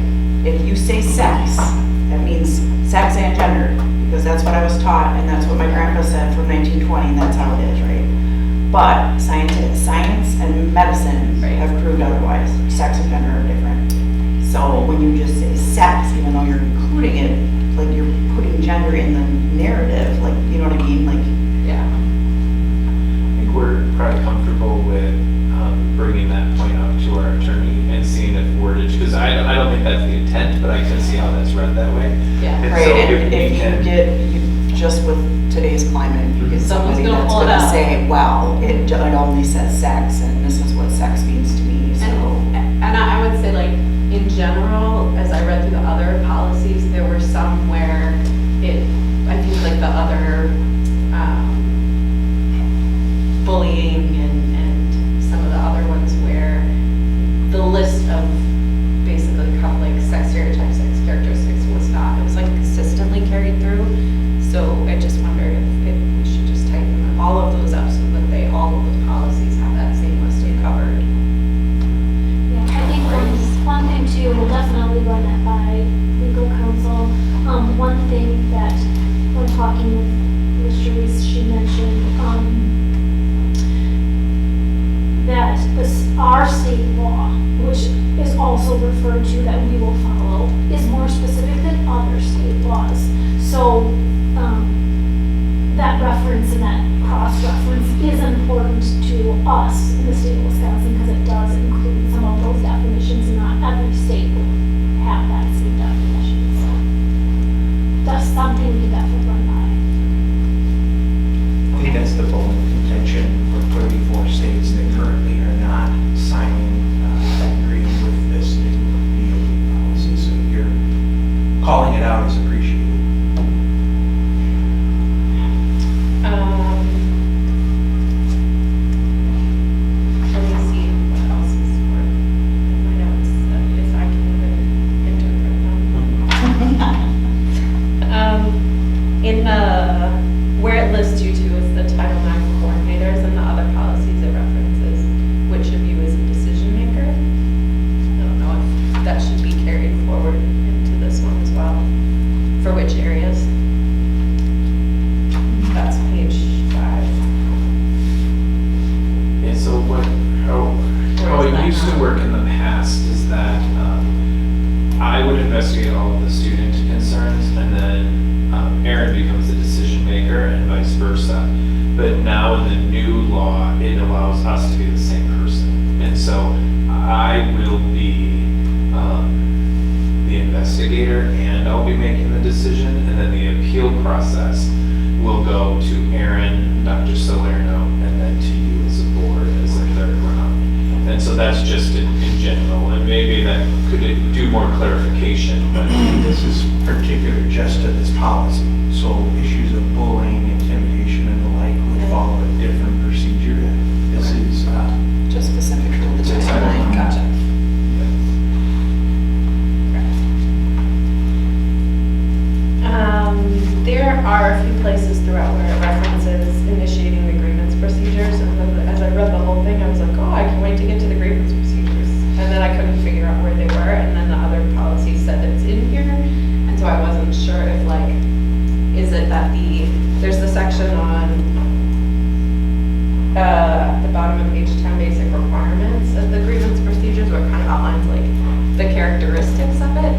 if you say sex, that means sex and gender, because that's what I was taught, and that's what my grandpa said from 1920, and that's how it is, right? But science and medicine have proved otherwise. Sex and gender are different. So when you just say sex, even though you're including it, like you're putting gender in the narrative, like, you know what I mean? Like, Yeah. I think we're probably comfortable with bringing that point up to our attorney and seeing if wordage, because I don't think that's the intent, but I can see how that's read that way. Yeah. And right, so and we if you can- get, just with today's climate, if you get Someone's somebody gonna that's pull it gonna out. say, well, it only says sex, and this is what sex means to me, so. And I would say like, in general, as I read through the other policies, there were some where I think like the other bullying and some of the other ones where the list of basically like sex stereotypes, sex characteristics was not, it was like consistently carried through. So I just wonder if we should just tighten all of those up so that all of those policies have that same listing our state law, which is also referred to that we will follow, is more specific than other state laws. So, that reference and that cross-reference is important to us in the state of Wisconsin because it does include some of those definitions, and not every state will have that same definition. So that's something we can definitely run by. I think that's the bold contention for 34 states that currently are not signing and agreeing with this new DOE policy. So you're calling it out is appreciated. Let me see what else is worth in my notes, if I can even interpret them. In the, where it lists you to is the Title IX coordinators, and the other policies it references which of you is a decision maker. I don't know if that should be carried forward into this one as well. For which areas? That's page 5. Yeah, so how it used to work in the past is that I would investigate all of the student concerns, and then Aaron becomes the decision maker and vice versa. But now in the new law, it allows us to be the same person. And so I will be the investigator, and I'll be making the decision, and then the appeal process will go to Aaron, Dr. Salerno, and then to you as a board as a third round. And so that's just in general, and maybe that could do more clarification, but This is particular just to this policy. So issues of bullying, intimidation, and the like would follow a different procedure. This is, Just specific to the It's a Title IX, gotcha. There are a few places throughout where it references initiating the grievance procedures, and then as I read the whole thing, I was like, oh, I can't wait to get to the grievance procedures. And then I couldn't figure out where they were, and then the other policy said it's in here, and so I wasn't sure if like, is it that there's the section on the bottom of page 10, basic requirements of the grievance procedures, where it kind of outlines like the characteristics of it.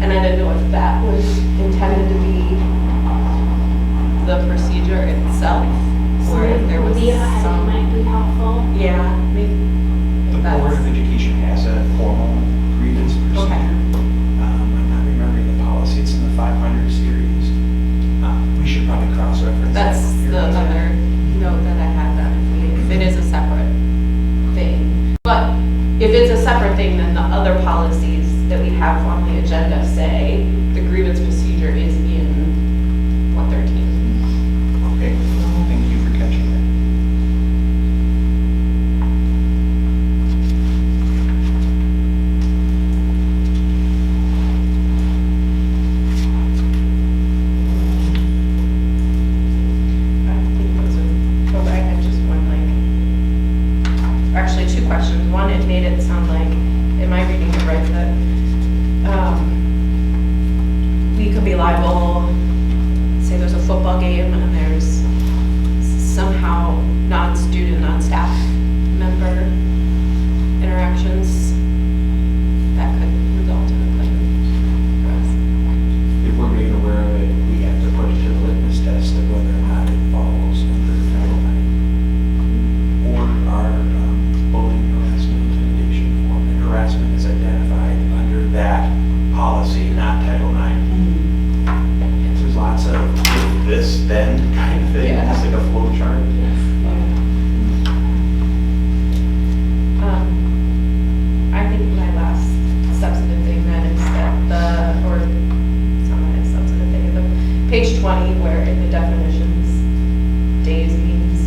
And I didn't know if that was intended to be the procedure itself, or if there was Leah, I think some. might be helpful. Yeah, maybe. the Board of Education has a formal grievance procedure. Okay. I'm not remembering the policy, it's in the 500 series. We should probably cross-reference that. That's the other note that I had, that if it is a separate thing. But if it's a separate thing, then the other policies that we have on the agenda say the grievance procedure is in 113. Okay, thank you for catching that. I think those are, oh, I had just one, actually 2 questions. One, it made it sound like, am I reading it right, that we could be liable, say there's a football game and there's somehow non-student, non-staff member interactions, that could result in a claim for us. If we're made aware of it, we have to put it to the litmus test of whether or not it falls under Title IX or our bullying, harassment, intimidation form. And harassment is identified under that policy, not Title IX. There's lots of if this, then kind of thing. Yeah. It's like a flow chart. I think my last substantive thing then is that or it's not my substantive thing, the page 20, where in the definitions, days means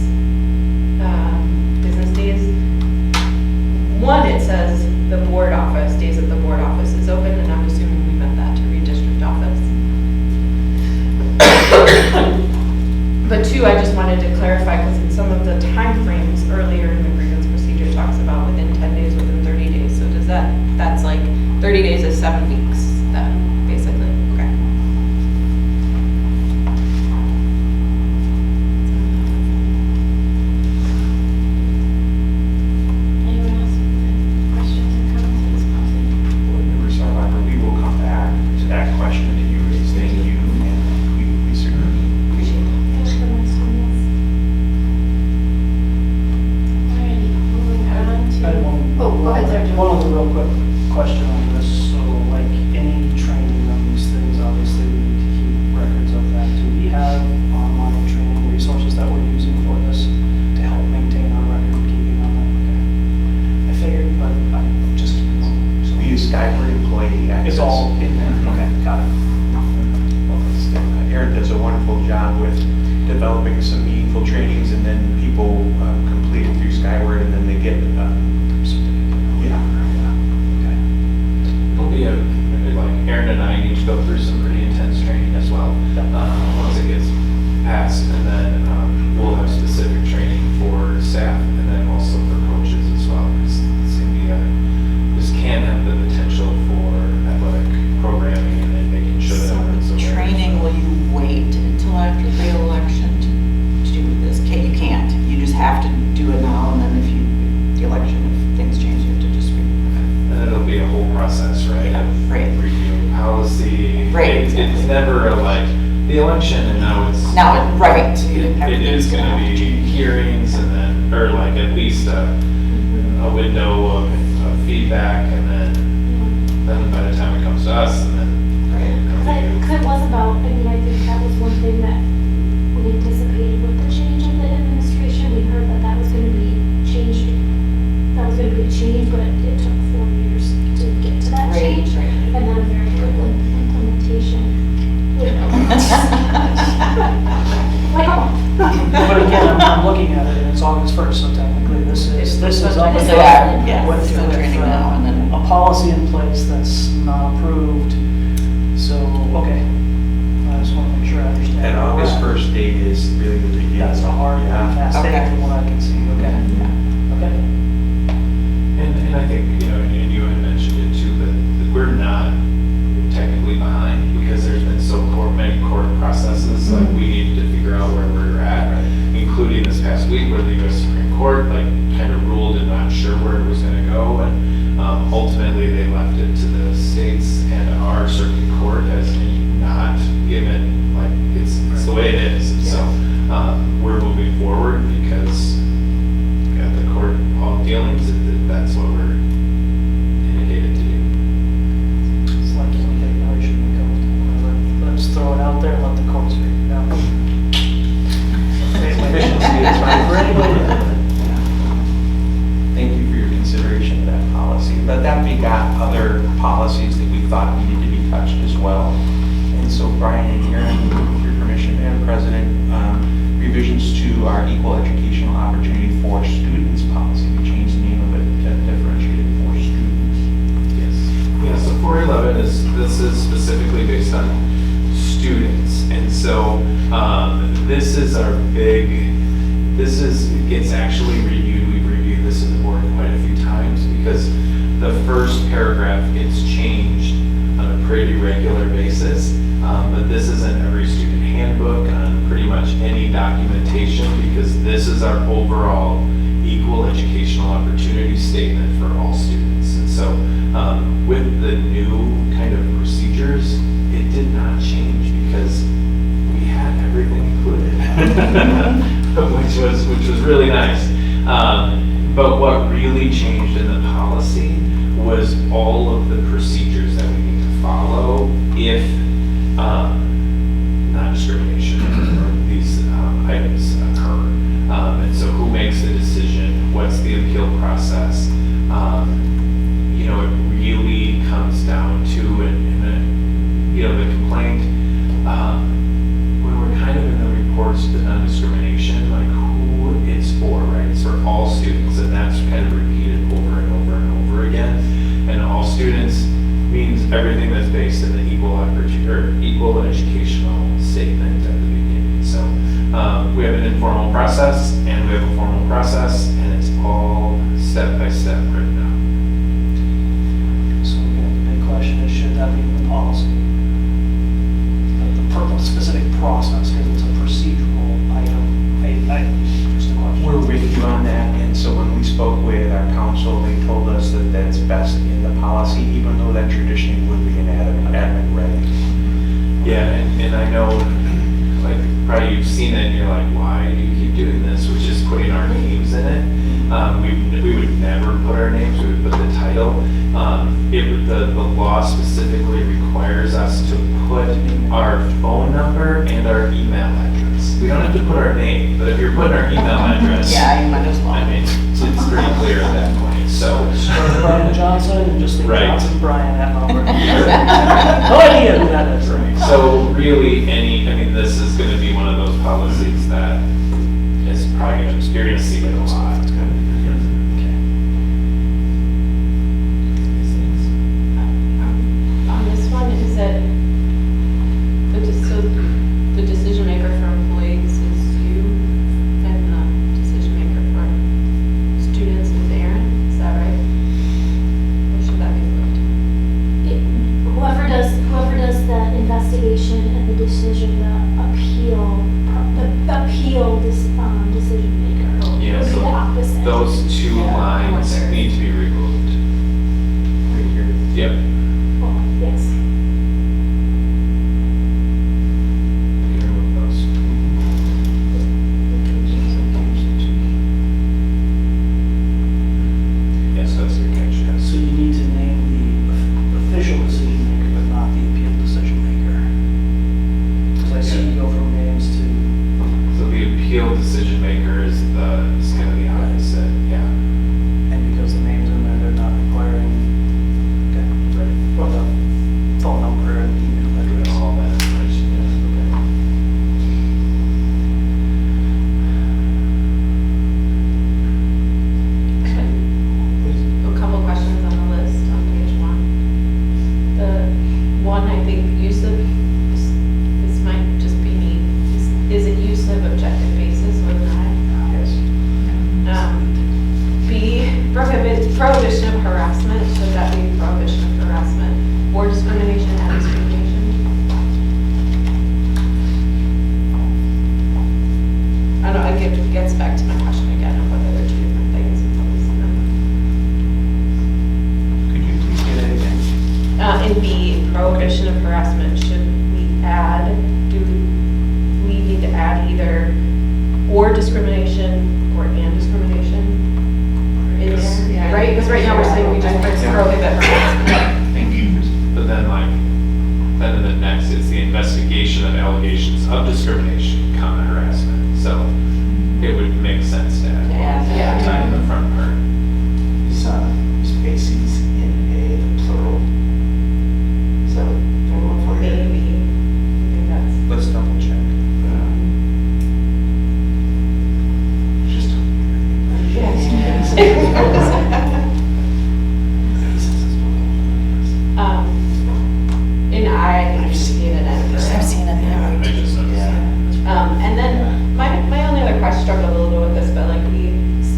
business days. One, it says the board office, days that the board office is open, and I'm assuming we meant that to read district office. But 2, I just wanted to clarify, because in some of the timeframes earlier in the grievance procedure talks about within 10 days, within 30 days. So does that's like 30 days is 7 weeks then, basically? Okay. Skyward employee access. It's all in there, okay, got it. Aaron does a wonderful job with developing some meaningful trainings, and then people complete it through Skyward, and then they get, It'll be like Aaron and I need to go through some pretty intense training as well, once it gets passed. And then we'll have specific training for staff and then also for coaches as well. It's going to be, this can have the potential for athletic programming and then making sure that everyone's aware. Training, will you wait until after the election to do this? You can't. You just have to do it now, and then if the election, if things change, you have to just And it'll be a whole process, right? Of Right. Reviewing policy. Right, It's exactly. never like the election and now it's. right. It is going to be hearings and then, or like at least a window of feedback and then by the time it comes to us and then. Because it was about, I mean, I think that was one thing that we anticipated with the change of the administration. We heard that that was going to be changed, that was going to be a change, but it took 4 years to get to that Right, change. right. And then a very quick implementation. Like, But again, I'm looking at it, and it's August 1st, so technically this is up and Yeah, with still training now, and then. a policy in place that's not approved. So, okay, I just want to make sure I understand. and where we're August at. 1st date is really the beginning. That's a hard and Yeah. fast date Okay. from what I can see, okay? Okay. And I think, and you had mentioned it too, that we're not technically behind because there's been so many court processes, like we needed to figure out where we're at, including this past week where the U.S. Supreme Court kind of ruled and not sure where it was going to go. And ultimately they left it to the states, and our circuit court has not given, it's the way it is. And so we're moving forward because at the court all dealings, that's what we're indicated to do. It's like any regulation we go, let's throw it out there and let the courts figure it out. Efficiency is fine for anybody. Thank you for your consideration of that policy. But that begot other policies that we thought needed to be touched as well. And so Brian and Aaron, with your permission, Madam President, revisions to our equal educational opportunity for students policy. We changed the name of it to differentiate it for students. Yes. Yeah, so 411 this is specifically based on students. And so this is our it gets actually reviewed. We've reviewed this in the board quite a few times because the first paragraph gets changed on a pretty regular basis. But this is in every student handbook, on pretty much any documentation, because this is our overall equal educational opportunity statement for all students. And so with the new kind of procedures, it did not change because we had everything included, which was really nice. But what really changed in the policy was all of the procedures that we need to follow if non-discrimination or these items occur. And so who makes the decision? What's the appeal process? It really comes down to, the complaint, when we're kind of in the reports to non-discrimination, like who it's for, right? It's for all students, and that's kind of repeated over and over and over again. And all students means everything that's based in the equal educational statement at the beginning. So we have an informal process and we have a formal process, and it's all step by step written out. So again, the big question is, should that be in the policy? The specific process, because it's a procedural item. Just a question. We're with you on that, and so when we spoke with our council, they told us that that's best in the policy, even though that traditionally would be an admin reg. Yeah, and I know, probably you've seen it and you're like, why do you keep doing this? Which is putting our names in it. We would never put our names, we would put the title. The law specifically requires us to put our phone number and our email address. We don't have to put our name, but if you're putting our email address. Yeah, you might as well. I mean, it's pretty clear at that point, so. Start writing a job Johnson and just think Right. Johnson Bryan at Mount Horeb. No idea who that is. So really, this is gonna be one of those policies that is probably gonna, you're gonna see it a lot. On this one, is that the decision maker for employees is you, and the decision maker for students is Aaron, is that right? Or should that be flipped? Whoever does the investigation and the decision, decision maker. Yeah, Would be so the opposite. those two Yeah, lines or third. need to be removed. Right here. Yep. Well, yes. You can remove those. Yes, that's your catch, yes. So you need to name the official decision maker, but not the appeal decision maker. Because I see you go from names to, So the appeal decision maker is kind of the opposite, yeah. and because the name's in there, they're not requiring, okay, Right. or the phone number and email address. All that information, yeah. A couple questions on the list on page one. The one, I think, use of, this might just be me, is it use of objective basis with an I? Yes. B, prohibition of harassment, should that be prohibition of harassment or discrimination and discrimination? I don't know, it gets back to my question again of whether they're two different things. It's always Could you please say that again? in B, prohibition of harassment, should we add, do we need to add either or discrimination or and discrimination in there? Yeah. Right, because right now we're saying we just prohibit harassment. Thank you. But then then in the next, it's the investigation of allegations of discrimination, harassment. So it would make sense to add Yeah. that in the front part. Spaces in A, the plural. Is that what they're going for here? Maybe, I think that's. Let's double check. Just. In I think we've seen it in. I've seen it, yeah. I just noticed that. And then my only other question, struggled a little bit with this, but like we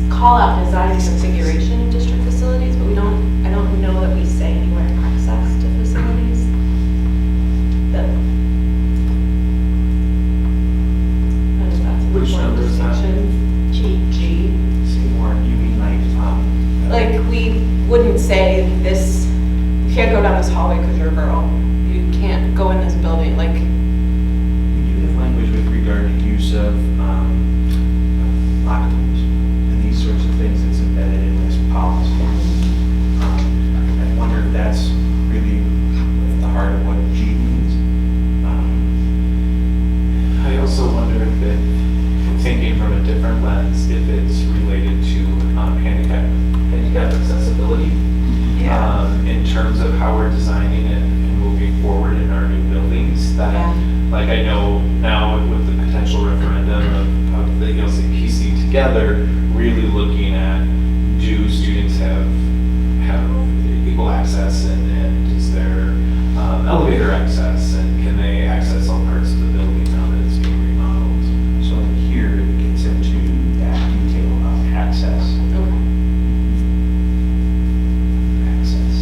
call out design and configuration of district facilities, but I don't know that we say anywhere access to facilities. That. I don't know if that's an Which important number is that? distinction. G. Seymour, you mean Like, we wouldn't say this, you can't go down this hallway because you're a girl. You can't go in this building, like, We do have language with regard to use of locker rooms and these sorts of things that's embedded in this policy. I wonder if that's really at the heart of what G means. I also wonder if thinking from a different lens, if it's related to handicap accessibility. In terms of how we're designing it and moving forward in our new buildings, that, like I know now with the potential referendum of the ELCPC together, really looking at, do students have equal access and is there elevator access and can they access all parts of the building now that it's being remodeled? So here it gets into that detail of access. Access.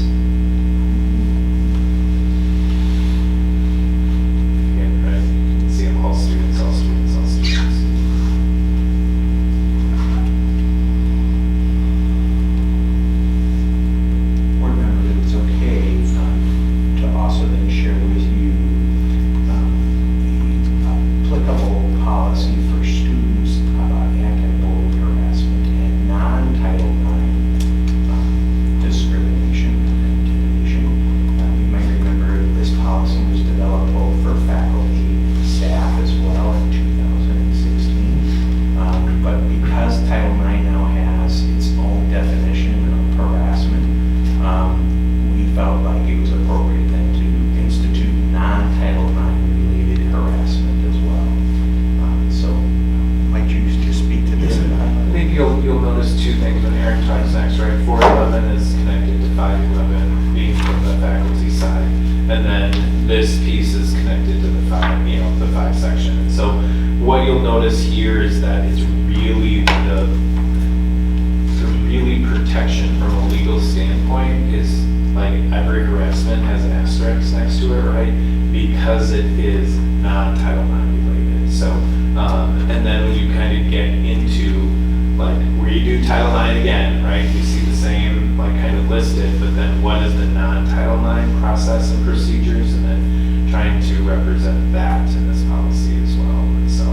Again, right, you can see them all students, all students, all students. Board member, it was okay to also then share with you 411 is connected to 511, being from the faculty side. And then this piece is connected to the 5, the 5 section. And so what you'll notice here is that it's really really protection from a legal standpoint is like every harassment has an asterisk next to it, right? Because it is non-Title IX related. So, and then when you kind of get into like where you do Title IX again, right? You see the same like kind of listed, but then what is the non-Title IX process and procedures, and then trying to represent that in this policy as well. And so,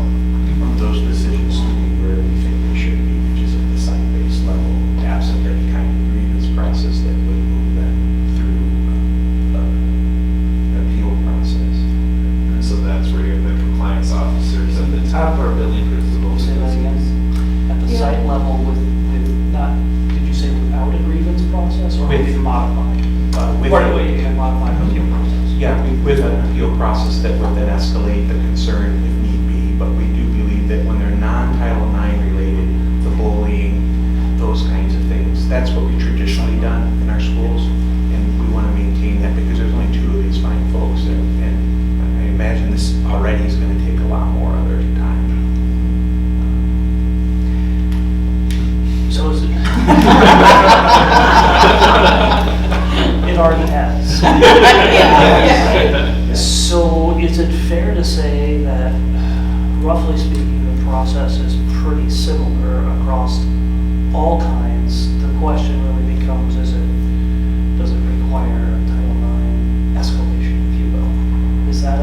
Those decisions to be where we think they should be, which is at the site-based level, absent any kind of grievance process that would move them through an appeal process. and so that's where you have the compliance officers at the top, or building principals. Say that again? At the site level with not, did you say without a grievance process or with modified? Right away, you can modify the appeal process. Yeah, with an appeal process that would then escalate the concern if need be, but we do believe that when they're non-Title IX related, the bullying, those kinds of things, that's what we've traditionally done in our schools, and we want to maintain that because there's only 2 of these fine folks there, and I imagine this already is going to take a lot more of their time. So is it? It already has. So is it fair to say that, roughly speaking, the process is pretty similar across all kinds? The question really becomes, does it require a Title IX escalation, if you will? Is that a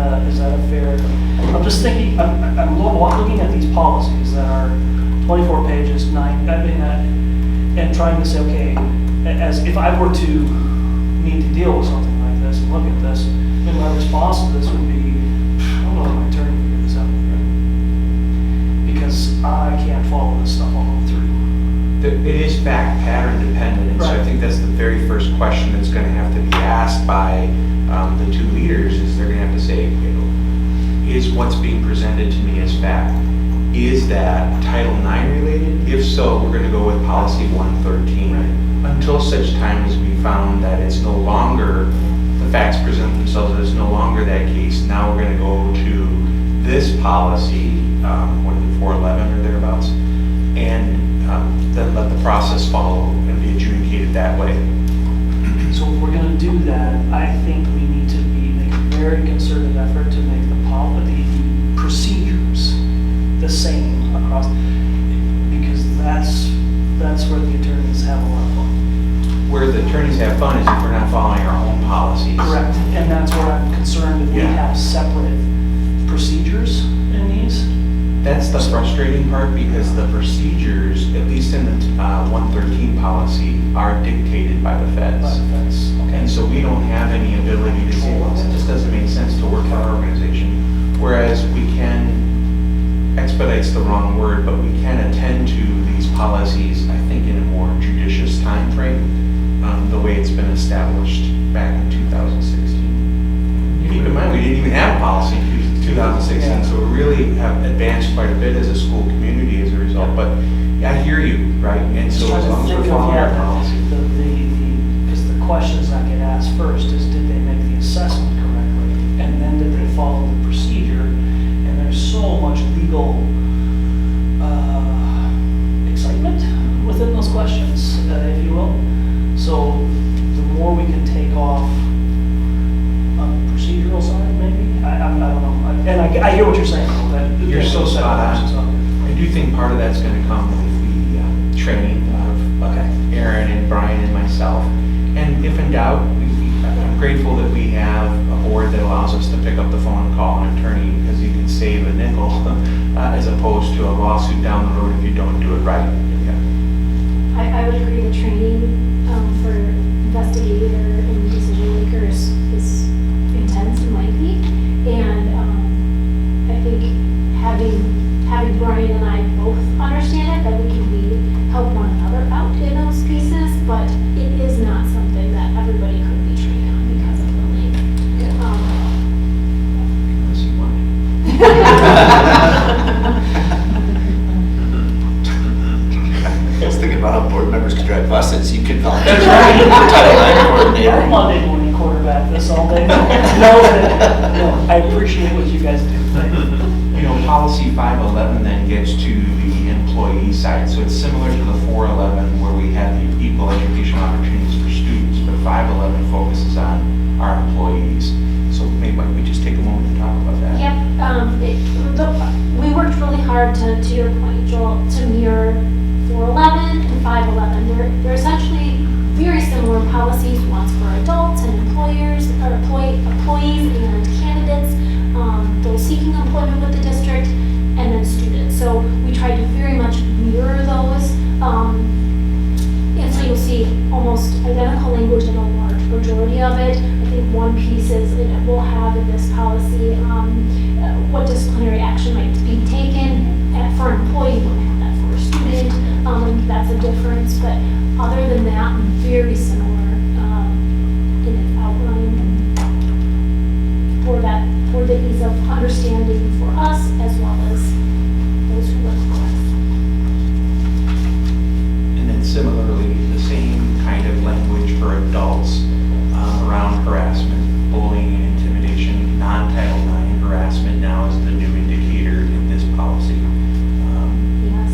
fair, I'm just thinking, I'm looking at these policies that are 24 pages, and trying to say, okay, as if I were to need to deal with something like this and look at this, and my response to this would be, I don't know if my attorney can figure this out, because I can't follow this stuff all the way through. It is fact pattern dependent, and so I Right. think that's the very first question that's going to have to be asked by the 2 leaders, is they're going to have to say, is what's being presented to me as fact, is that Title IX related? If so, we're going to go with policy 113. Until such time as we found that it's no longer, the facts present themselves as no longer that case, now we're going to go to this policy, what is it, 411 or thereabouts, and then let the process follow and be adjudicated that way. So if we're gonna do that, I think we need to make a very concerted effort to make the procedures the same across, because that's where the attorneys have a lot of fun. Where the attorneys have fun is if we're not following our own policies. Correct, and that's where I'm concerned if we Yeah. have separate procedures in these. That's the frustrating part, because the procedures, at least in the 113 policy, are dictated by the feds. And so we don't have any ability to say, well, it just doesn't make sense to work for our organization. Whereas we can, expedite's the wrong word, but we can attend to these policies, I think, in a more judicious time frame, the way it's been established back in 2016. Keep in mind, we didn't even have a policy in 2016, so we really have advanced quite a bit as a school community as a result. But I hear you, right? And so as long as we're following our policy. Because the questions that get asked first is, did they make the assessment correctly? And then did they follow the procedure? And there's so much legal excitement within those questions, if you will. So the more we can take off on the procedural side, maybe, I don't know. And I hear what you're saying, though, that You're so those spot questions on. out I do think part of that's going to come with the training of Aaron and Brian and myself. And if in doubt, I'm grateful that we have a board that allows us to pick up the phone and call an attorney, because you can save a nickel as opposed to a lawsuit down the road if you don't do it right. Yeah. I would agree the training for investigator and decision makers is intense and lengthy. And I think having Brian and I both understand it, that we can help one another out in those pieces, but it is not something that everybody could be trained on because of the length. Unless you want I was thinking about how board members could drive buses. You can volunteer. That's right. Title IX Yeah, coordinator. Monday morning quarterback this all day. No, I appreciate what you guys do. Thank you. You know, policy 511 then gets to the employee side, so it's similar to the 411 where we have the equal education opportunities for students, but 511 focuses on our employees. So maybe why don't we just take a moment to talk about that? Yep, we worked really hard to your point, Joel, to mirror 411 and 511. They're essentially very similar policies, one's for adults and employers, or employees and candidates, those seeking employment with the district, and then students. So we tried to very much mirror those. And so you'll see almost identical language in a large majority of it. I think one piece is, and we'll have in this policy, what disciplinary action might be taken for an employee, we don't have that for a student. I think that's a difference, but other than that, very similar in its outline for the ease of understanding for us as well as those who work for us. And then similarly, the same kind of language for adults around harassment, bullying, and intimidation. Non-Title IX harassment now is the new indicator in this policy. Yes.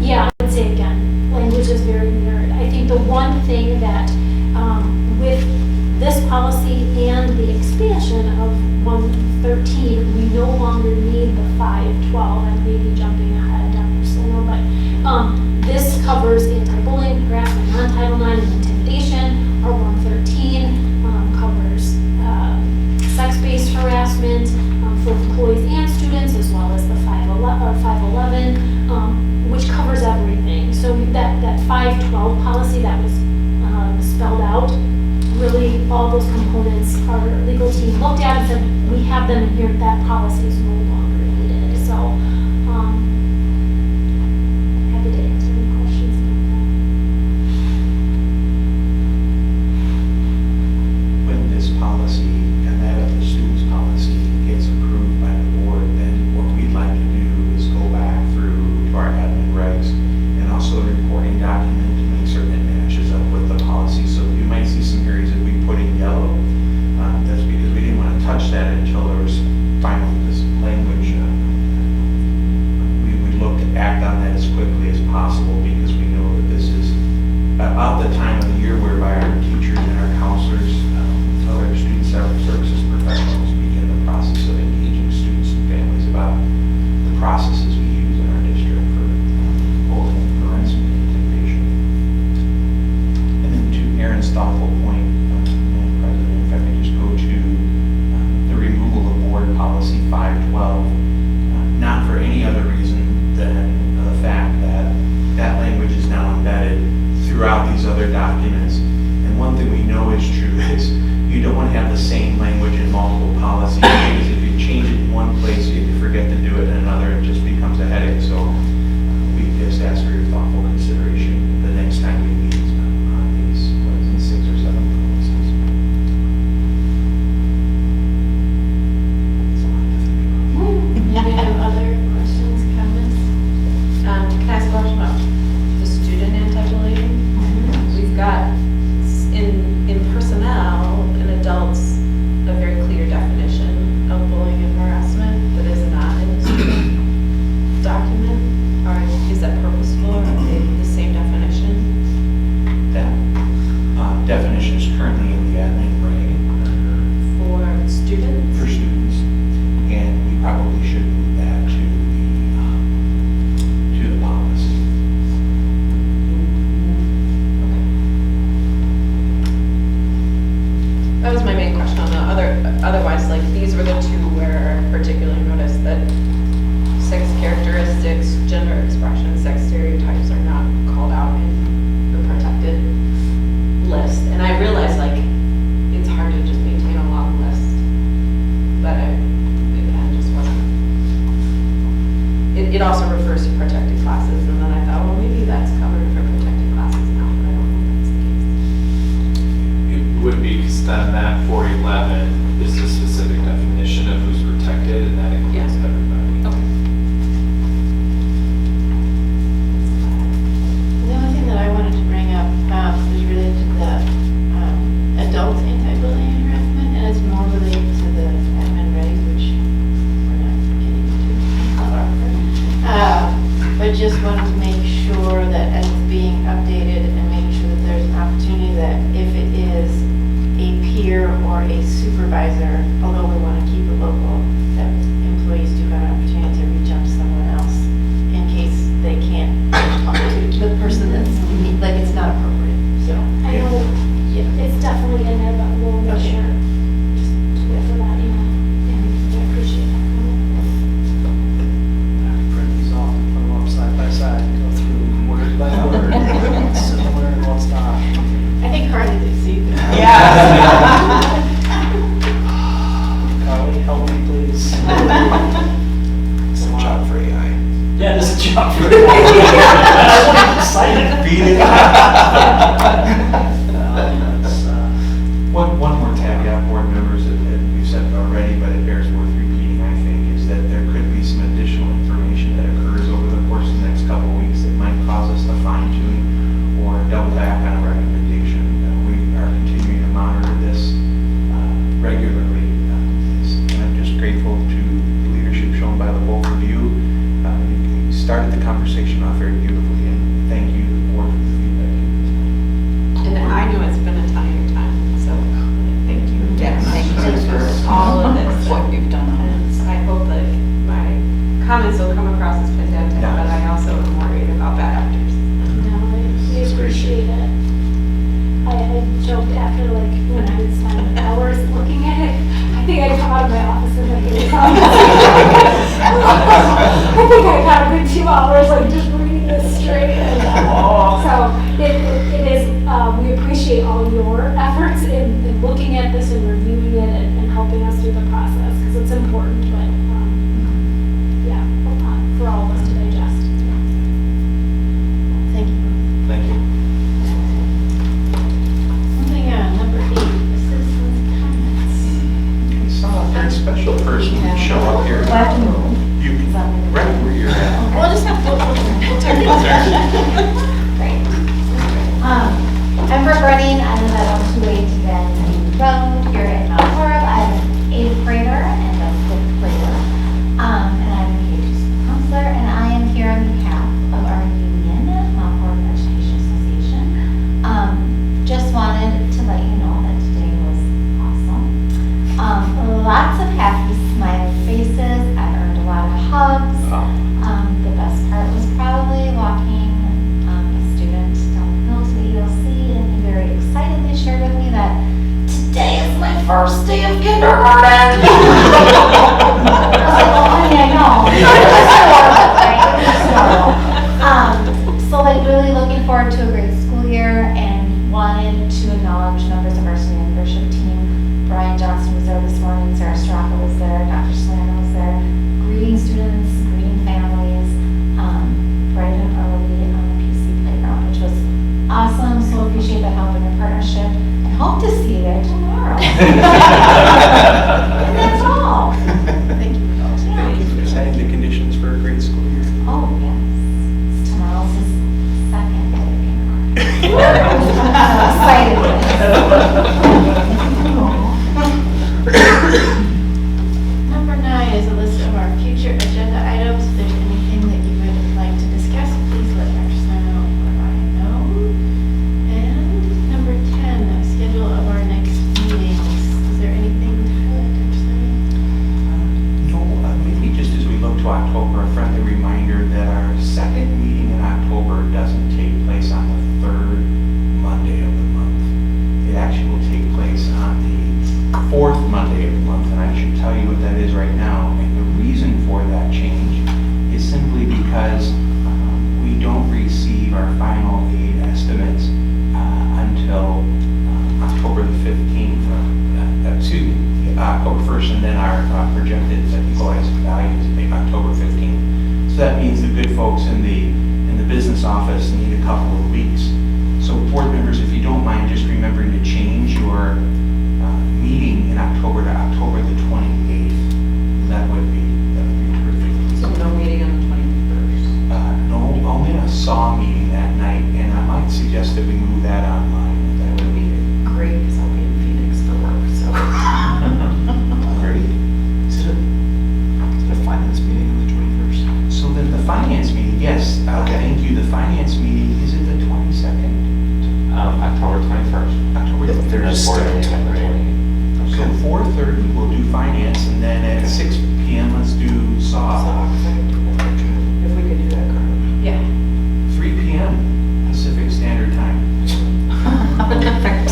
Yeah, I would say again, language is very mirrored. I think the one thing that with this policy and the expansion of 113, we no longer need the 512. I may be jumping ahead, Dr. Sino, but this covers anti-bullying, harassment, non-Title IX, and intimidation. Our 113 covers sex-based harassment for employees and students, as well as the 511, which covers everything. So that 512 policy that was spelled out, really all those components our legal team looked at and said, we have them in here, that policy is no longer needed. So happy to answer any questions about When this policy and that of the students' policy gets approved by the board, then what we'd like to do is go back through to our admin regs and also the reporting document to make certain it matches up with the policy. So you might see some areas that we put in yellow. That's because we didn't want to touch that until there was final language. We would look to act on that as quickly as possible because we know that this is about the time of the year whereby our teachers and our counselors, other student services professionals begin the process of engaging students and families about the processes we use in our district for bullying, harassment, and intimidation. And then to Aaron's thoughtful point, Madam President, if I could just go to the removal of board policy 512, not for any other reason than the fact that that language is now embedded throughout these other documents. And one thing we know is true is you don't want to have the same language in multiple policies because if you change it in one place, you forget to do it in another, it just becomes a headache. So we just ask for your thoughtful consideration the next time we meet on these, what is it, 6 or 7 policies. It's a lot to think about. Do you have other questions, comments? Can I ask a question about the student anti-bullying? We've got in personnel and adults a very clear definition of bullying and harassment that is not in the student document. Or is that purposeful? Are they the same definition? That definition is currently in the admin reg For students? for students, and we probably should move that to the policy. That was my main question on the otherwise, like, these were the two where I particularly noticed that sex characteristics, gender expression, sex stereotypes are not called out in the protected list. And I realize, like, it's hard to just maintain a long list, but again, just wasn't. It also refers to protected classes, and then I thought, well, maybe that's covered for protected classes now, but I don't know if that's the case. It would be, because then that 411 is the specific definition of who's protected, and that includes Yeah. everybody. Okay. The only thing that I wanted to bring up, a supervisor, although we want to keep it local, that employees do have an opportunity to reach out to someone else in case they can't talk to the person that's, like, it's not appropriate, so. I know, it's definitely in there, but we'll make Okay. sure just to do it for that, and I appreciate that comment. I have to print these off and put them up side by side, go through word by word, what's similar and what's not. I think Harley did see that. Carly, help me please. It's a job for AI. Yeah, this is a job for me. I'm excited. Beat it. One more caveat, board members, that we've said it already, but it bears worth repeating, I think, is that there could be some additional information that occurs over the course of the next couple of weeks that might cause us to fine tune or double back on a recommendation. We are continuing to monitor this regularly. And I'm just grateful to the leadership shown by the both of you. You started the conversation off very beautifully, and thank you, the board, for the feedback. And I know it's been a ton of your time, so thank you. Yeah, thank you for for all of this. what you've done on And this. I hope that my comments will come across as pedantic, Yeah. but I also am worried about bad actors. No, we appreciate it. I joked after, like, when I would spend hours looking at it, I think I'd come out of my office and like, I think I got a good 2 hours, like, just reading this straight. And, so it is, we appreciate all your efforts in looking at this and reviewing it and helping us through the process, because it's important, but, yeah, a lot for all of us to digest. Thank you. Thank you. Moving on, number 8, the citizens' comments. We saw a very special person show up here. You can, right where you're at. We'll just have, we'll take it. Great. I'm reporting on the 282 Road here in Mount Horeb. I'm an 8th grader and a 5th grader. And I'm a K-2 school counselor, and I am here on behalf of our union, Mount Horeb Education Association. Just wanted to let you know that today was awesome. Lots of happy, smiling faces. I earned a lot of hugs. The best part was probably walking a student downhill to the ELC, and he very excitedly shared with me that today is my first day of kindergarten. I was like, well, honey, I know. It was horrible, right? It was horrible. So, like, really looking forward to a great school year, and wanted to acknowledge members of our student leadership team. Brian Johnson was there this morning, Sarah Straka was there, Dr. Solano was there, greeting students, greeting families, bright and early on the PC playground, which was awesome. So appreciate the help and your partnership, and hope to see you there tomorrow. And that's all. Thank you. Thank you for setting the conditions for a great school year. Oh, yes. Tomorrow's his second day of kindergarten. Excited. Number 9 is a list of our future agenda items. If there's anything that you would like to discuss, please let Dr. Snow or I know. And number 10, the schedule of our next meetings. Is there anything to highlight, Dr. Snow? No, maybe just as we look to October, a friendly reminder that our second meeting in October doesn't take place on the 3rd Monday of the month. It actually will take place on the 4th Monday of the month, and I should tell you what that is right now. And the reason for that change is simply because we don't receive our final aid estimates until October the 15th, October 1st, and then our projected equalized values October 15th. So that means the good folks in the business office need a couple of weeks. So board members, if you don't mind just remembering to change your meeting in October to October the 28th, that would be terrific. So no meeting on the 21st? No, only a SAW meeting that night, and I might suggest that we move that online. That would be Great, because I'll be in Phoenix for work, so. great. Is it a finance meeting on the 21st? So then the finance meeting, yes, thank you. The finance meeting, is it the 22nd? October 21st. October the They're 3rd. just Board starting meeting on the to- 28th. So 4:30, we'll do finance, and then at 6 PM, let's do So, SAW. 'cause I could do that, if we could do that, Carmen. Yeah. 3 PM Pacific Standard Time. Perfect.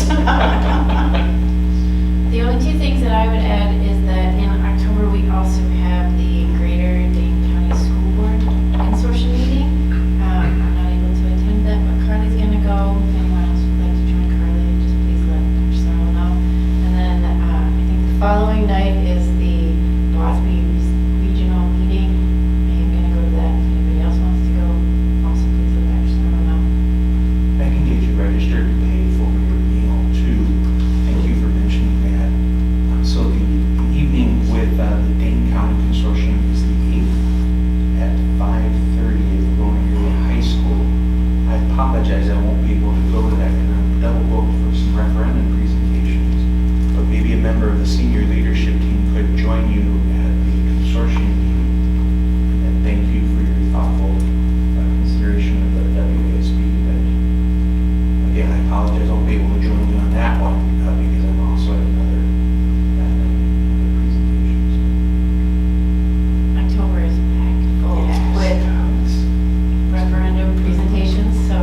The only two things that I would add is that in October, we also have the Greater Dane County School Board Consortium meeting. I'm not able to attend that, but Carly's gonna go. If anyone else would like to join Carly, just please let Dr. Sarah know. And then I think the following night is the WASB regional meeting. I am gonna go to that. If anybody else wants to go, also please let Dr. Sarah know. I can get you registered and paid for your meal too. Thank you for mentioning that. So the evening with the Dane County Consortium is the 8th at 5:30 at Verona High School. I apologize, I won't be able to go to that because I'm double booked for some referendum presentations. But maybe a member of the senior leadership team could join you at the consortium meeting. And thank you for your thoughtful consideration of the WASB event. Again, I apologize, I won't be able to join you on that one because I'm also at another presentations. October is packed full with referendum presentations, so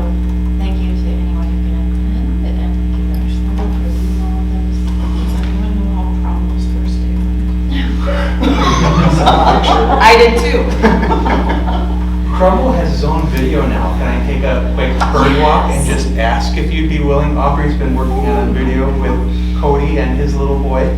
thank you to anyone who can attend, and thank you, Dr. Snow, for doing all of those. Does anyone know how promos first day went? I did too. Crumble has his own video now. Can I take a quick bird walk and just ask if you'd be willing? Aubrey's been working on a video with Cody and his little boy. Yeah.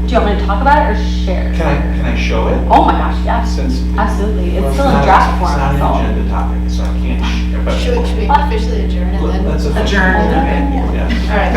Do you want me to talk about it or share? Can I show it? Oh my gosh, yes, Since absolutely. well, It's still in not- draft It's form, not an so. agenda topic, so I can't. But Should we officially adjourn and then? let's Adjourn, okay. Yeah. All right.